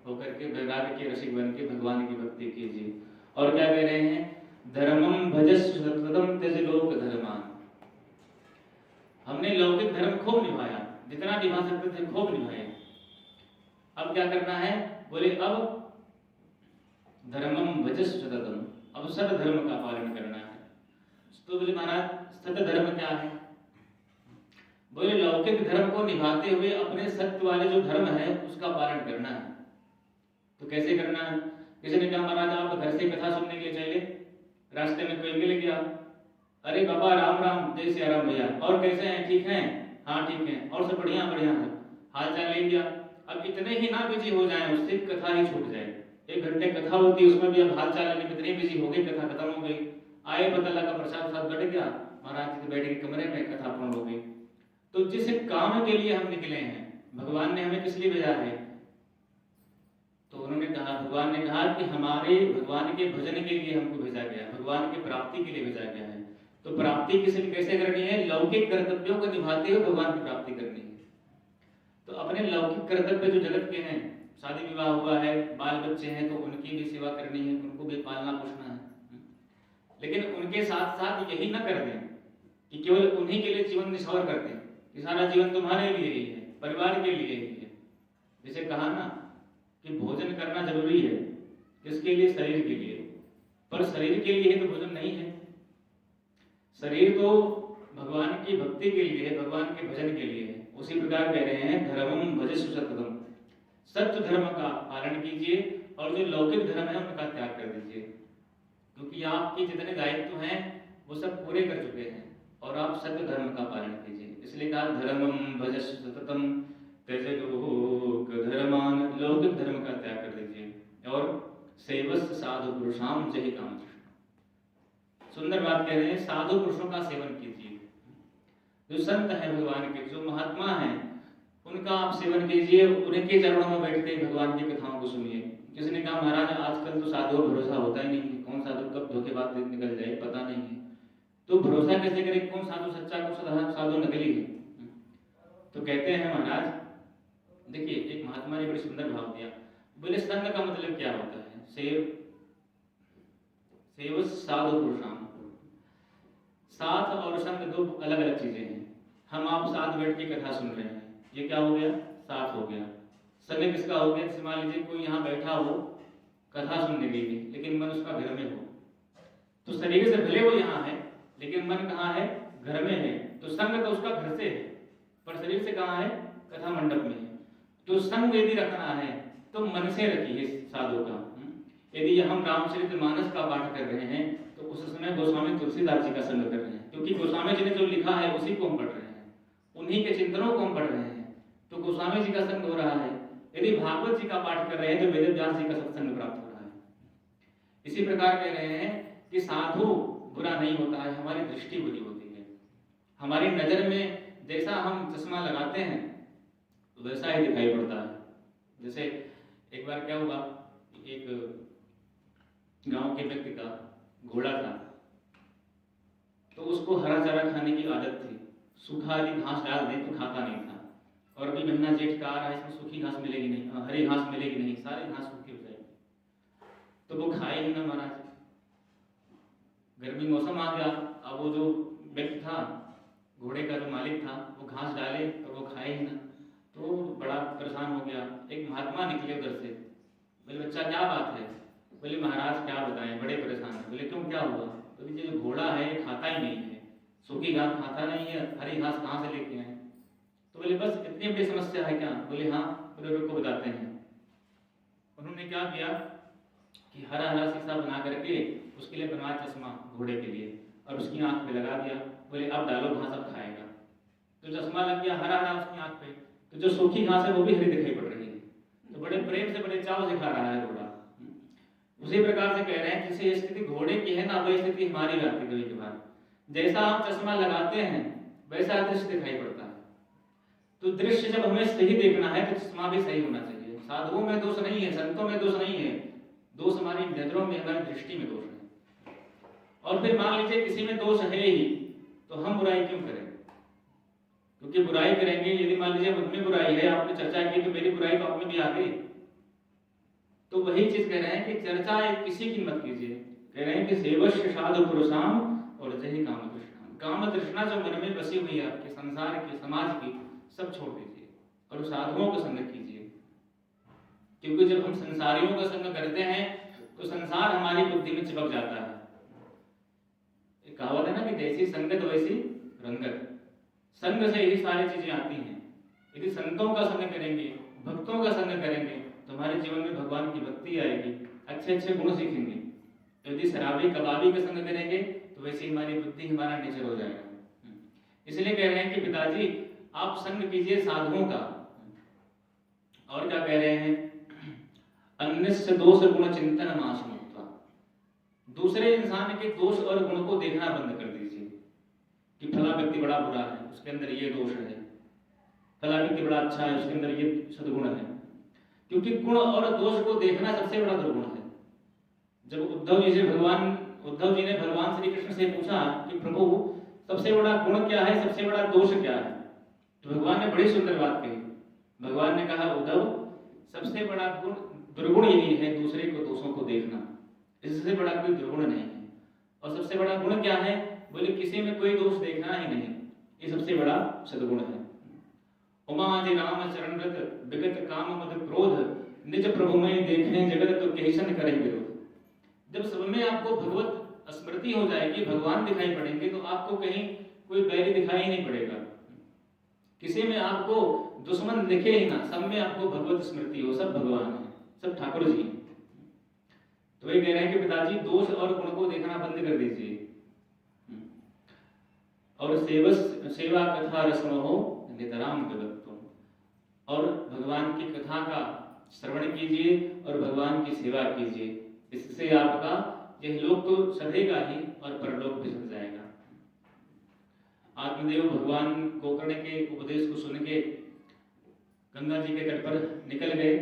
होकर के वैराग्य के रसिक बन के भगवान की भक्ति कीजिए। और क्या कह रहे हैं? धर्मम भजस्व सततम त्यज लोक धर्मान। हमने लौकिक धर्म खूब निभाया, जितना निभा सकते थे खूब निभाया। अब क्या करना है? बोले अब धर्मम भजस्व सततम, अब सत धर्म का पालन करना है। तो बोले महाराज, सत धर्म क्या है? बोले लौकिक धर्म को निभाते हुए अपने सत्य वाले जो धर्म है उसका पालन करना है। तो कैसे करना है? किसी ने कहा महाराज आप घर से कथा सुनने के लिए चले, रास्ते में कोई मिल गया, अरे बाबा राम राम, जय सिया राम भैया, और कैसे हैं, ठीक हैं? हाँ ठीक है, और सब बढ़िया बढ़िया है, हाल चाल ले लिया। अब इतने ही ना बिजी हो जाए उससे कथा ही छूट जाए। 1 घंटे कथा होती है उसमें भी अब हाल चाल लेने में इतने बिजी हो गए, कथा खत्म हो गई, आए पता लगा प्रसाद साथ बैठ गया, महाराज जी बैठे कमरे में, कथा पूर्ण हो गई। तो जिस काम के लिए हम निकले हैं, भगवान ने हमें किस लिए भेजा है? तो उन्होंने कहा, भगवान ने कहा कि हमारे भगवान के भजन के लिए हमको भेजा गया, भगवान की प्राप्ति के लिए भेजा गया है। तो प्राप्ति किस लिए कैसे करनी है? लौकिक कर्तव्यों को निभाते हुए भगवान की प्राप्ति करनी है। तो अपने लौकिक कर्तव्य जो जगत के हैं, शादी विवाह हुआ है, बाल बच्चे हैं, तो उनकी भी सेवा करनी है, उनको भी पालना पोषना है। लेकिन उनके साथ साथ यही ना कर दें कि केवल उन्हीं के लिए जीवन निछावर कर दें कि सारा जीवन तुम्हारे लिए ही है, परिवार के लिए ही है। जैसे कहा ना कि भोजन करना जरूरी है, किसके लिए? शरीर के लिए। पर शरीर के लिए ही तो भोजन नहीं है। शरीर तो भगवान की भक्ति के लिए है, भगवान के भजन के लिए है। उसी प्रकार कह रहे हैं धर्मम भजस्व सततम, सत्य धर्म का पालन कीजिए और जो लौकिक धर्म है उनका त्याग कर दीजिए, क्योंकि आपके जितने दायित्व हैं वो सब पूरे कर चुके हैं और आप सत्य धर्म का पालन कीजिए। इसलिए कहा धर्मम भजस्व सततम त्यजोक धर्मान, लौकिक धर्म का त्याग कर दीजिए और सेवस्य साधु पुरुषाम जहि काम। सुंदर बात कह रहे हैं, साधु पुरुषों का सेवन कीजिए। जो संत हैं भगवान के, जो महात्मा हैं, उनका आप सेवन कीजिए, उनके चरणों में बैठ के भगवान की कथाओं को सुनिए। किसी ने कहा महाराज आजकल तो साधु पर भरोसा होता ही नहीं है, कौन साधु कब धोखेबाज निकल जाए पता नहीं है। तो भरोसा कैसे करें कौन साधु सच्चा कौन साधु नकली है? तो कहते हैं महाराज, देखिए एक महात्मा ने बड़ी सुंदर भाव दिया, बोले संग का मतलब क्या होता है? सेव साधु पुरुषाम। साथ और संग दो अलग अलग चीजें हैं। हम आप साथ बैठ के कथा सुन रहे हैं, ये क्या हो गया? साथ हो गया। संग किसका हो गया? जैसे मान लीजिए कोई यहाँ बैठा हो कथा सुनने के लिए, लेकिन मन उसका घर में हो, तो शरीर से भले वो यहाँ है लेकिन मन कहाँ है? घर में है। तो संग तो उसका घर से है पर शरीर से कहाँ है? कथा मंडप में है। तो संग यदि रखना है तो मन से रखिए साधु का। यदि हम रामचरितमानस का पाठ कर रहे हैं तो उस समय गोस्वामी तुलसीदास जी का संग कर रहे हैं, क्योंकि गोस्वामी जी ने जो लिखा है उसी को हम पढ़ रहे हैं, उन्हीं के चिंतनों को हम पढ़ रहे हैं, तो गोस्वामी जी का संग हो रहा है। यदि भागवत जी का पाठ कर रहे हैं तो वेद व्यास जी का सत्संग प्राप्त हो रहा है। इसी प्रकार कह रहे हैं कि साधु बुरा नहीं होता है, हमारी दृष्टि बुरी होती है। हमारी नजर में जैसा हम चश्मा लगाते हैं वैसा ही दिखाई पड़ता है। जैसे एक बार क्या हुआ, एक गांव के व्यक्ति का घोड़ा था, तो उसको हरा चारा खाने की आदत थी। सूखा यदि घास डाल दें तो खाता नहीं था, और अभी महीना जेठ का आ रहा है, इसमें सूखी घास मिलेगी नहीं, हरी घास मिलेगी नहीं, सारी घास सूखी हो जाएगी, तो वो खाए ही ना महाराज। गर्मी मौसम आ गया, अब वो जो व्यक्ति था, घोड़े का जो मालिक था, वो घास डाले और वो खाए ही ना, तो बड़ा परेशान हो गया। एक महात्मा निकले उधर से, बोले बच्चा क्या बात है? बोले महाराज क्या बताएं, बड़े परेशान है। बोले क्यों, क्या हुआ? तो ये जो घोड़ा है खाता ही नहीं है, सूखी घास खाता नहीं है, हरी घास कहाँ से लेके आए? तो बोले बस इतनी बड़ी समस्या है क्या? बोले हाँ। बोले रुको बताते हैं। उन्होंने क्या किया कि हरा हरा शीशा बना करके उसके लिए बनवाया चश्मा घोड़े के लिए, और उसकी आंख पे लगा दिया। बोले अब डालो घास, अब खाएगा। तो चश्मा लग गया हरा हरा उसकी आंख पे, तो जो सूखी घास है वो भी हरी दिखाई पड़ रही है। तो बड़े प्रेम से बड़े चाव से खा रहा है घोड़ा। उसी प्रकार से कह रहे हैं जैसे स्थिति घोड़े की है ना, वही स्थिति हमारी रहती है। कभी कभार जैसा हम चश्मा लगाते हैं वैसा दृश्य दिखाई पड़ता है। तो दृश्य जब हमें सही देखना है तो चश्मा भी सही होना चाहिए। साधुओं में दोष नहीं है, संतों में दोष नहीं है, दोष हमारी नजरों में, हमारी दृष्टि में दोष है। और फिर मान लीजिए किसी में दोष है ही तो हम बुराई क्यों करें? क्योंकि बुराई करेंगे, यदि मान लीजिए मुझ में बुराई है, आपने चर्चा की तो मेरी बुराई तो आप में भी आ गई। तो वही चीज कह रहे हैं कि चर्चा किसी की मत कीजिए। कह रहे हैं कि सेवश्य साधु पुरुषाम और जहि काम तृष्णा। काम तृष्णा जो मन में बसी हुई है आपके, संसार की, समाज की, सब छोड़ दीजिए और साधुओं का संग कीजिए। क्योंकि जब हम संसारियों का संग करते हैं तो संसार हमारी बुद्धि में चिपक जाता है। एक कहावत है ना कि जैसी संगत वैसी रंगत। संग से ही सारी चीजें आती हैं। यदि संतों का संग करेंगे, भक्तों का संग करेंगे तो हमारे जीवन में भगवान की भक्ति आएगी, अच्छे अच्छे गुण सीखेंगे। यदि शराबी कबाबी का संग करेंगे तो वैसे हमारी बुद्धि, हमारा नेचर हो जाएगा। इसलिए कह रहे हैं कि पिताजी आप संग कीजिए साधुओं का। और क्या कह रहे हैं, अन्य दोष गुण चिंतन मासमुक्ता, दूसरे इंसान के दोष और गुण को देखना बंद कर दीजिए कि फला व्यक्ति बड़ा बुरा है, उसके अंदर ये दोष है, फला व्यक्ति बड़ा अच्छा है, उसके अंदर ये सद्गुण है। क्योंकि गुण और दोष को देखना सबसे बड़ा दुर्गुण है। जब उद्धव जी ने भगवान श्री कृष्ण से पूछा कि प्रभु सबसे बड़ा गुण क्या है, सबसे बड़ा दोष क्या है, तो भगवान ने बड़ी सुंदर बात कही। भगवान ने कहा उद्धव सबसे बड़ा गुण दुर्गुण यही है, दूसरे को दोषों को देखना, इससे बड़ा कोई दुर्गुण नहीं है। और सबसे बड़ा गुण क्या है, बोले किसी में कोई दोष देखना ही नहीं, ये सबसे बड़ा सद्गुण है। उमादि राम चरण रत विगत काम मद क्रोध, निज प्रभु में देखें जगत तो कैसन करे विरोध। जब सब में आपको भगवत स्मृति हो जाएगी, भगवान दिखाई पड़ेंगे, तो आपको कहीं कोई बैरी दिखाई नहीं पड़ेगा, किसी में आपको दुश्मन दिखे ही ना, सब में आपको भगवत स्मृति हो, सब भगवान है, सब ठाकुर जी। तो ये कह रहे हैं कि पिताजी दोष और गुण को देखना बंद कर दीजिए और सेवा कथा रसम हो नितराम जगत्तुम, और भगवान की कथा का श्रवण कीजिए और भगवान की सेवा कीजिए। इससे आपका यह लोक तो सधेगा ही और परलोक भी सध जाएगा। आत्मदेव भगवान गोकर्ण के उपदेश को सुन के गंगा जी के तट पर निकल गए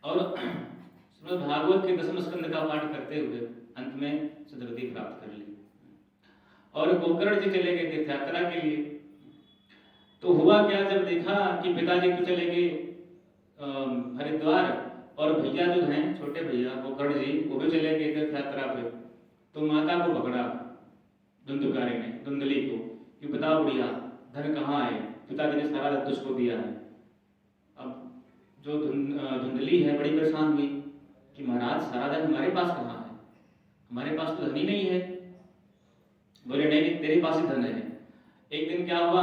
और श्रीमद् भागवत के 10वें स्कंद का पाठ करते हुए अंत में सद्गति प्राप्त कर ली। और गोकर्ण जी चले गए तीर्थ यात्रा के लिए। तो हुआ क्या, जब देखा कि पिताजी तो चले गए हरिद्वार और भैया जो हैं छोटे भैया गोकर्ण जी वो भी चले गए तीर्थ यात्रा पे, तो माता को पकड़ा धुंधुकारी ने, धुंधली को, कि बताओ बुढ़िया धन कहाँ है, पिताजी ने सारा धन तुझको दिया है। अब जो धुंधली है बड़ी परेशान हुई कि महाराज सारा धन हमारे पास कहाँ है, हमारे पास तो धन ही नहीं है। बोले नहीं तेरे पास ही धन है। एक दिन क्या हुआ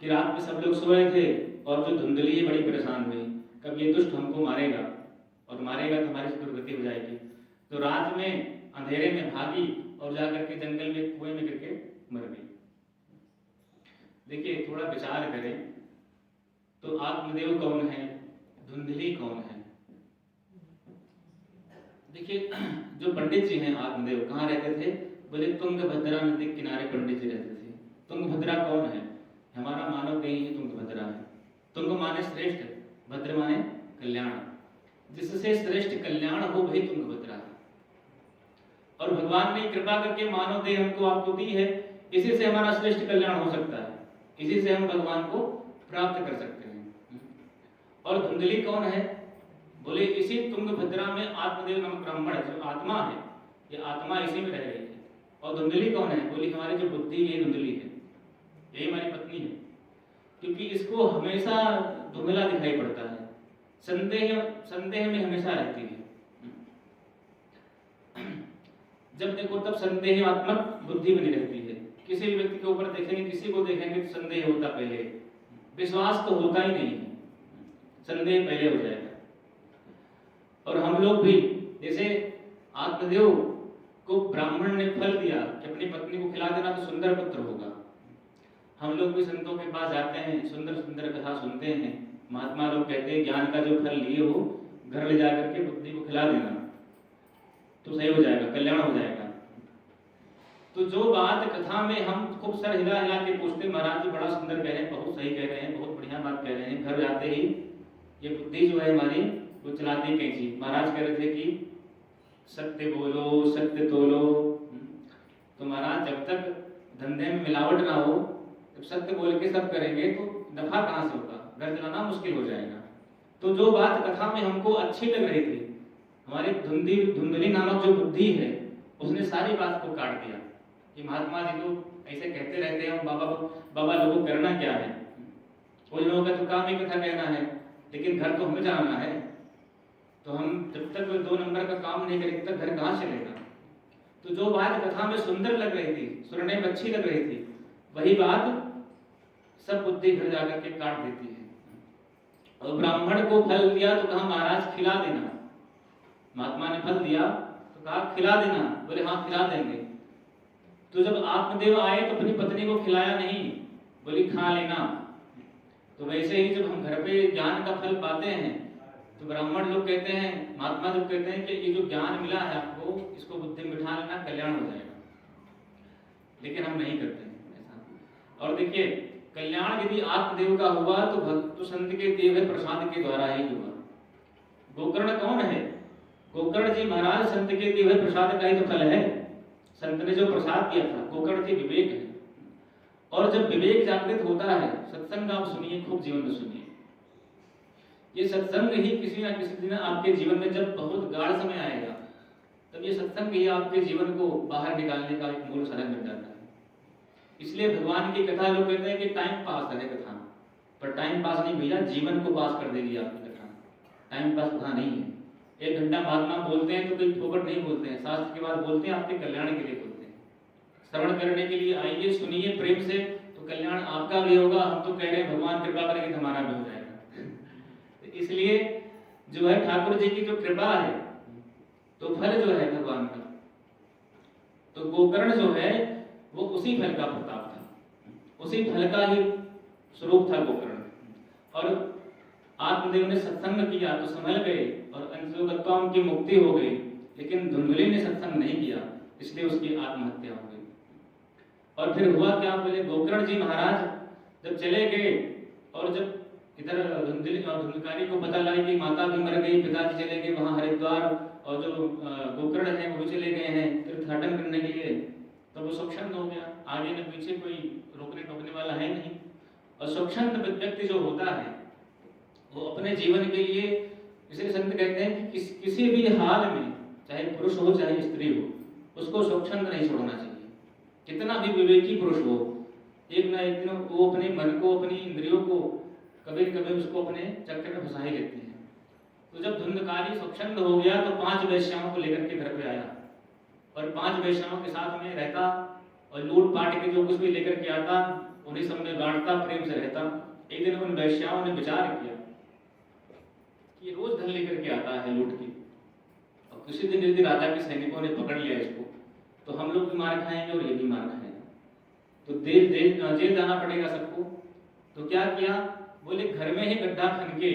कि रात में सब लोग सो रहे थे और जो धुंधली है बड़ी परेशान हुई, कब ये दुष्ट हमको मारेगा और मारेगा तो हमारी दुर्गति हो जाएगी। तो रात में अंधेरे में भागी और जाकर के जंगल में कुएं में गिर के मर गई। देखिए थोड़ा विचार करें तो आत्मदेव कौन है, धुंधली कौन है। देखिए जो पंडित जी हैं आत्मदेव कहाँ रहते थे, बोले तुंगभद्रा नदी के किनारे पंडित जी रहते थे। तुंगभद्रा कौन है, हमारा मानव देही ही तुंगभद्रा है। तुंग माने श्रेष्ठ, भद्र माने कल्याण, जिससे श्रेष्ठ कल्याण हो वही तुंगभद्रा है। और भगवान ने कृपा करके मानव देह हमको आपको दी है, इसी से हमारा श्रेष्ठ कल्याण हो सकता है, इसी से हम भगवान को प्राप्त कर सकते हैं। और धुंधली कौन है, बोले इसी तुंगभद्रा में आत्मदेव नामक ब्राह्मण जो आत्मा है, ये आत्मा इसी में रह रही है। और धुंधली कौन है, बोली हमारी जो बुद्धि ये धुंधली है, यही हमारी पत्नी है, क्योंकि इसको हमेशा धुंधला दिखाई पड़ता है, संदेह में हमेशा रहती है। जब देखो तब संदेहात्मक बुद्धि बनी रहती है। किसी भी व्यक्ति के ऊपर देखेंगे, किसी को देखेंगे तो संदेह होता पहले, विश्वास तो होता ही नहीं है, संदेह पहले हो जाएगा। और हम लोग भी जैसे आत्मदेव को ब्राह्मण ने फल दिया कि अपनी पत्नी को खिला देना तो सुंदर पुत्र होगा, हम लोग भी संतों के पास जाते हैं, सुंदर सुंदर कथा सुनते हैं। महात्मा लोग कहते हैं ज्ञान का जो फल लिए हो घर ले जाकर के बुद्धि को खिला देना तो सही हो जाएगा, कल्याण हो जाएगा। तो जो बात कथा में हम खूब सर हिला हिला के पूछते, महाराज जी बड़ा सुंदर कह रहे हैं, बहुत सही कह रहे हैं, बहुत बढ़िया बात कह रहे हैं, घर जाते ही ये बुद्धि जो है हमारी वो चलाती कैसी। महाराज कह रहे थे कि सत्य बोलो सत्य तोलो। तो महाराज जब तक धंधे में मिलावट ना हो, जब सत्य बोल के सब करेंगे तो नफा कहाँ से होगा, घर चलाना मुश्किल हो जाएगा। तो जो बात कथा में हमको अच्छी लग रही थी, हमारी धुंधली नामक जो बुद्धि है उसने सारी बात को काट दिया कि महात्मा जी तो ऐसे कहते रहते हैं, बाबा लोगों को करना क्या है, वो लोगों का तो काम ही कथा कहना है, लेकिन घर तो हमें चलाना है। तो हम जब तक 2 नंबर का काम नहीं करेंगे तब घर कहाँ चलेगा। तो जो बात कथा में सुंदर लग रही थी, सुनने में अच्छी लग रही थी, वही बात सब बुद्धि घर जाकर के काट देती है। और ब्राह्मण को फल दिया तो कहा महाराज खिला देना। महात्मा ने फल दिया तो कहा खिला देना, बोले हाँ खिला देंगे। तो जब आत्मदेव आए तो अपनी पत्नी को खिलाया नहीं, बोली खा लेना। तो वैसे ही जब हम घर पे ज्ञान का फल पाते हैं तो ब्राह्मण लोग कहते हैं, महात्मा लोग कहते हैं कि ये जो ज्ञान मिला है आपको, इसको बुद्धि में बिठा लेना, कल्याण हो जाएगा। लेकिन हम नहीं करते हैं ऐसा। और देखिए कल्याण यदि आत्मदेव का हुआ तो भक्त संत के दिए हुए प्रसाद के द्वारा ही हुआ। गोकर्ण कौन है? गोकर्ण जी महाराज संत के दिए हुए प्रसाद का ही तो फल है। संत ने जो प्रसाद दिया था, गोकर्ण जी विवेक है। और जब विवेक जागृत होता है, सत्संग आप सुनिए, खूब जीवन में सुनिए। ये सत्संग ही किसी ना किसी दिन आपके जीवन में जब बहुत गाढ़ समय आएगा, तब ये सत्संग ही आपके जीवन को बाहर निकालने का एक मूल साधन बन जाता है। इसलिए भगवान की कथा लोग कहते हैं कि टाइम पास है कथा, पर टाइम पास नहीं भैया, जीवन को पास कर देगी आपकी कथा। टाइम पास कथा नहीं है। 1 घंटा महात्मा बोलते हैं तो कोई फोकट नहीं बोलते हैं, शास्त्र की बात बोलते हैं, आपके कल्याण के लिए बोलते हैं। श्रवण करने के लिए आइए, सुनिए प्रेम से, तो कल्याण आपका भी होगा। हम तो कह रहे हैं भगवान कृपा करेंगे तो हमारा भी हो जाएगा। इसलिए जो है ठाकुर जी की जो कृपा है तो फल जो है भगवान का, तो गोकर्ण जो है वो उसी फल का प्रताप था, उसी फल का ही स्वरूप था गोकर्ण। और आत्मदेव ने सत्संग किया तो संभल गए और अंशोगत्वा की मुक्ति हो गई। लेकिन धुंधली ने सत्संग नहीं किया, इसलिए उसकी आत्महत्या हो गई। और फिर हुआ क्या, बोले गोकर्ण जी महाराज जब चले गए और जब इधर धुंधकारी को पता लगा कि माता भी मर गई, पिताजी चले गए वहां हरिद्वार, और जो गोकर्ण है वो चले गए हैं तीर्थाटन करने के लिए, तो वो स्वच्छंद हो गया। आगे न पीछे कोई रोकने टोकने वाला है नहीं। और स्वच्छंद व्यक्ति जो होता है वो अपने जीवन के लिए, इसलिए संत कहते हैं कि किसी भी हाल में, चाहे पुरुष हो चाहे स्त्री हो, उसको स्वच्छंद नहीं छोड़ना चाहिए। कितना भी विवेकी पुरुष हो, एक ना एक दिन वो अपने मन को, अपनी इंद्रियों को कभी कभी उसको अपने चक्कर में फंसा ही लेते हैं। तो जब धुंधकारी स्वच्छंद हो गया तो 5 वेश्याओं को लेकर के घर पे आया और 5 वेश्याओं के साथ में रहता और लूट पाट के जो कुछ भी लेकर के आता उन्हीं सब में बांटता, प्रेम से रहता। एक दिन उन वेश्याओं ने विचार किया कि रोज धन लेकर के आता है लूट की, और किसी दिन यदि राजा के सैनिकों ने पकड़ लिया इसको तो हम लोग भी मार खाएंगे और ये भी मार खाएंगे, तो जेल जाना पड़ेगा सबको। तो क्या किया, बोले घर में ही गड्ढा खन के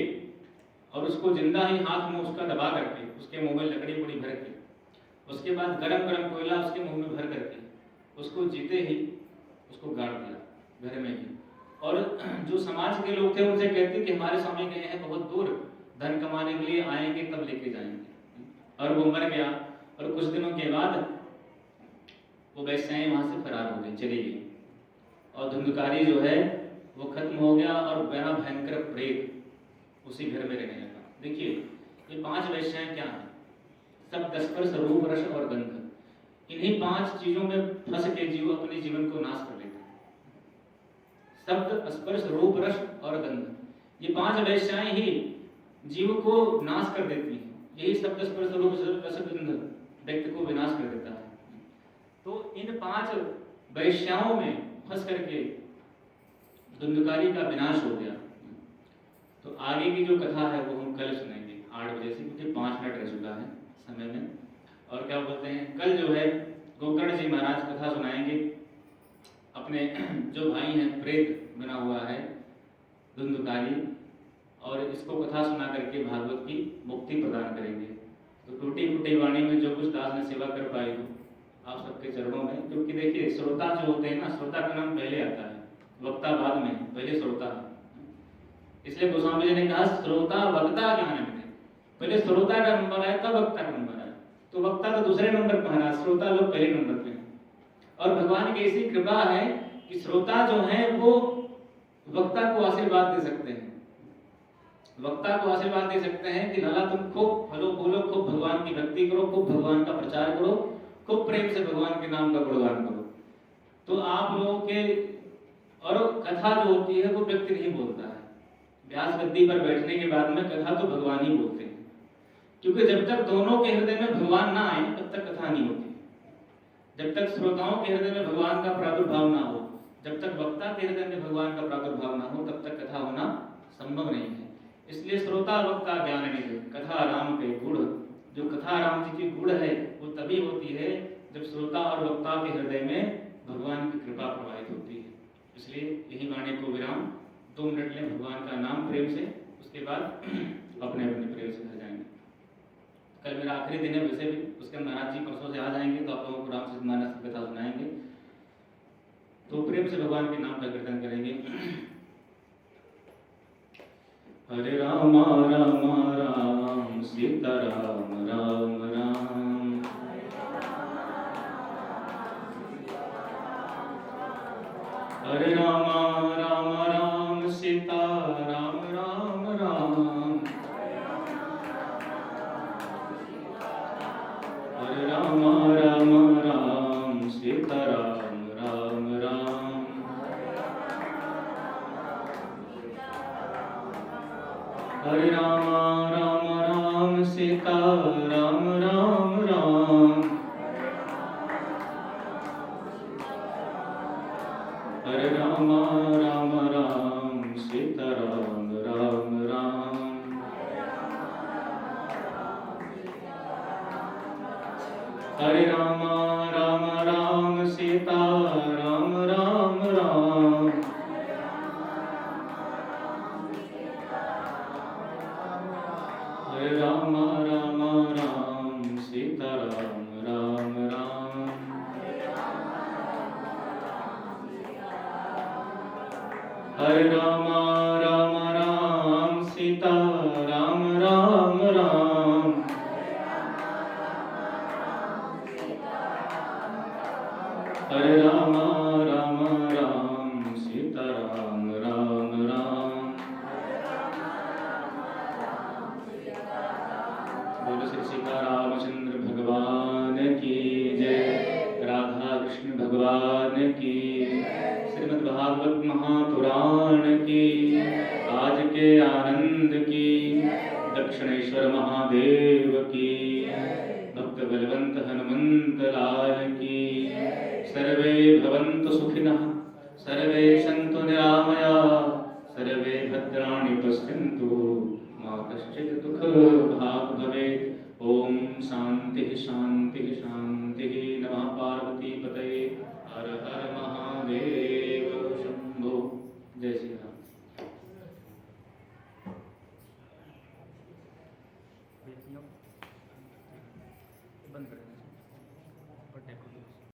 और उसको जिंदा ही हाथ में उसका दबा करके, उसके मुंह में लकड़ी बड़ी भर के, उसके बाद गरम गरम कोयला उसके मुंह में भर करके उसको जीते ही उसको गाड़ दिया घर में ही। और जो समाज के लोग थे उनसे कहते कि हमारे स्वामी गए हैं बहुत दूर धन कमाने के लिए, आएंगे तब लेके जाएंगे। और वो मर गया और कुछ दिनों के बाद वो वेश्याएं वहां से फरार हो गई, चली गई, और धुंधकारी जो है वो खत्म हो गया और बड़ा भयंकर प्रेत उसी घर में रहने लगा। देखिए ये 5 वेश्याएं क्या हैं, सब स्पर्श रूप रस और गंध, इन्हीं 5 चीजों में फंस के जीव अपने जीवन को नाश कर लेता है। शब्द, स्पर्श, रूप, रस और गंध, ये 5 वेश्याएं ही जीव को नाश कर देती हैं। यही शब्द, स्पर्श, रूप, रस, गंध व्यक्ति को विनाश कर देता है। तो इन 5 वेश्याओं में फंस करके धुंधकारी का विनाश हो गया। तो आगे की जो कथा है वो हम कल सुनेंगे 8 बजे से, क्योंकि 5 मिनट रह चुका है समय में। और क्या बोलते हैं, कल जो है गोकर्ण जी महाराज कथा सुनाएंगे। अपने जो भाई हैं प्रेत बना हुआ है धुंधकारी, और इसको कथा सुना करके भागवत की मुक्ति प्रदान करेंगे। तो टूटी फूटी वाणी में जो कुछ दास ने सेवा कर पाई हो आप सबके चरणों में, क्योंकि देखिए श्रोता जो होते हैं ना, श्रोता का नाम पहले आता है, वक्ता बाद में, पहले श्रोता है। इसलिए गोस्वामी जी ने कहा श्रोता वक्ता ज्ञान में, पहले श्रोता का नंबर आया तब वक्ता का नंबर आया। तो वक्ता तो दूसरे नंबर पर है, श्रोता लोग पहले नंबर पे हैं। और भगवान की ऐसी कृपा है कि श्रोता जो है वो वक्ता को आशीर्वाद दे सकते हैं, वक्ता को आशीर्वाद दे सकते हैं कि लाला तुम खूब फलो बोलो, खूब भगवान की भक्ति करो, खूब भगवान का प्रचार करो, खूब प्रेम से भगवान के नाम का गुणगान करो। तो आप लोगों के, और कथा जो होती है वो व्यक्ति नहीं बोलता है, व्यास गद्दी पर बैठने के बाद में कथा तो भगवान ही बोलते हैं, क्योंकि जब तक दोनों के हृदय में भगवान ना आए तब तक कथा नहीं होती। जब तक श्रोताओं के हृदय में भगवान का प्रादुर्भाव ना हो, जब तक वक्ता के हृदय में भगवान का प्रादुर्भाव न हो तब तक कथा होना संभव नहीं है। इसलिए श्रोता वक्ता ज्ञान निधि कथा राम के गुण, जो कथा राम जी की गुण है वो तभी होती है जब श्रोता और वक्ता के हृदय में भगवान की कृपा प्रवाहित होती है। इसलिए यही वाणी को विराम, 2 मिनट लें भगवान का नाम प्रेम से, उसके बाद अपने अपने प्रेम से घर जाएंगे। कल मेरा आखिरी दिन है वैसे भी, उसके महाराज जी परसों से आ जाएंगे तो आप लोगों को रामचरितमानस की कथा सुनाएंगे। तो प्रेम से भगवान के नाम का कीर्तन करेंगे। हरे राम राम राम सीता राम राम राम, हरे राम राम राम सीता राम राम राम, हरे राम राम राम सीता राम राम राम, हरे राम राम राम सीता राम राम राम, हरे राम राम राम सीता राम राम राम, हरे राम राम राम सीता राम राम राम, हरे राम राम राम सीता राम राम राम, हरे राम राम राम सीता राम राम राम, हरे राम राम राम सीता राम राम राम। बोलो श्री सीता रामचंद्र भगवान की जय, राधा कृष्ण भगवान की, श्रीमद् भागवत महापुराण की, आज के आनंद की, दक्षिणेश्वर महादेव की, भक्त बलवंत हनुमंत लाल की। सर्वे भवन्तु सुखिनः, सर्वे सन्तु निरामयाः, सर्वे भद्राणि पश्यन्तु मा कश्चित् दुःखभाग् भवेत्। ओम शांति शांति शांति। नमः पार्वती पतये, हर हर महादेव शंभो। जय श्री राम।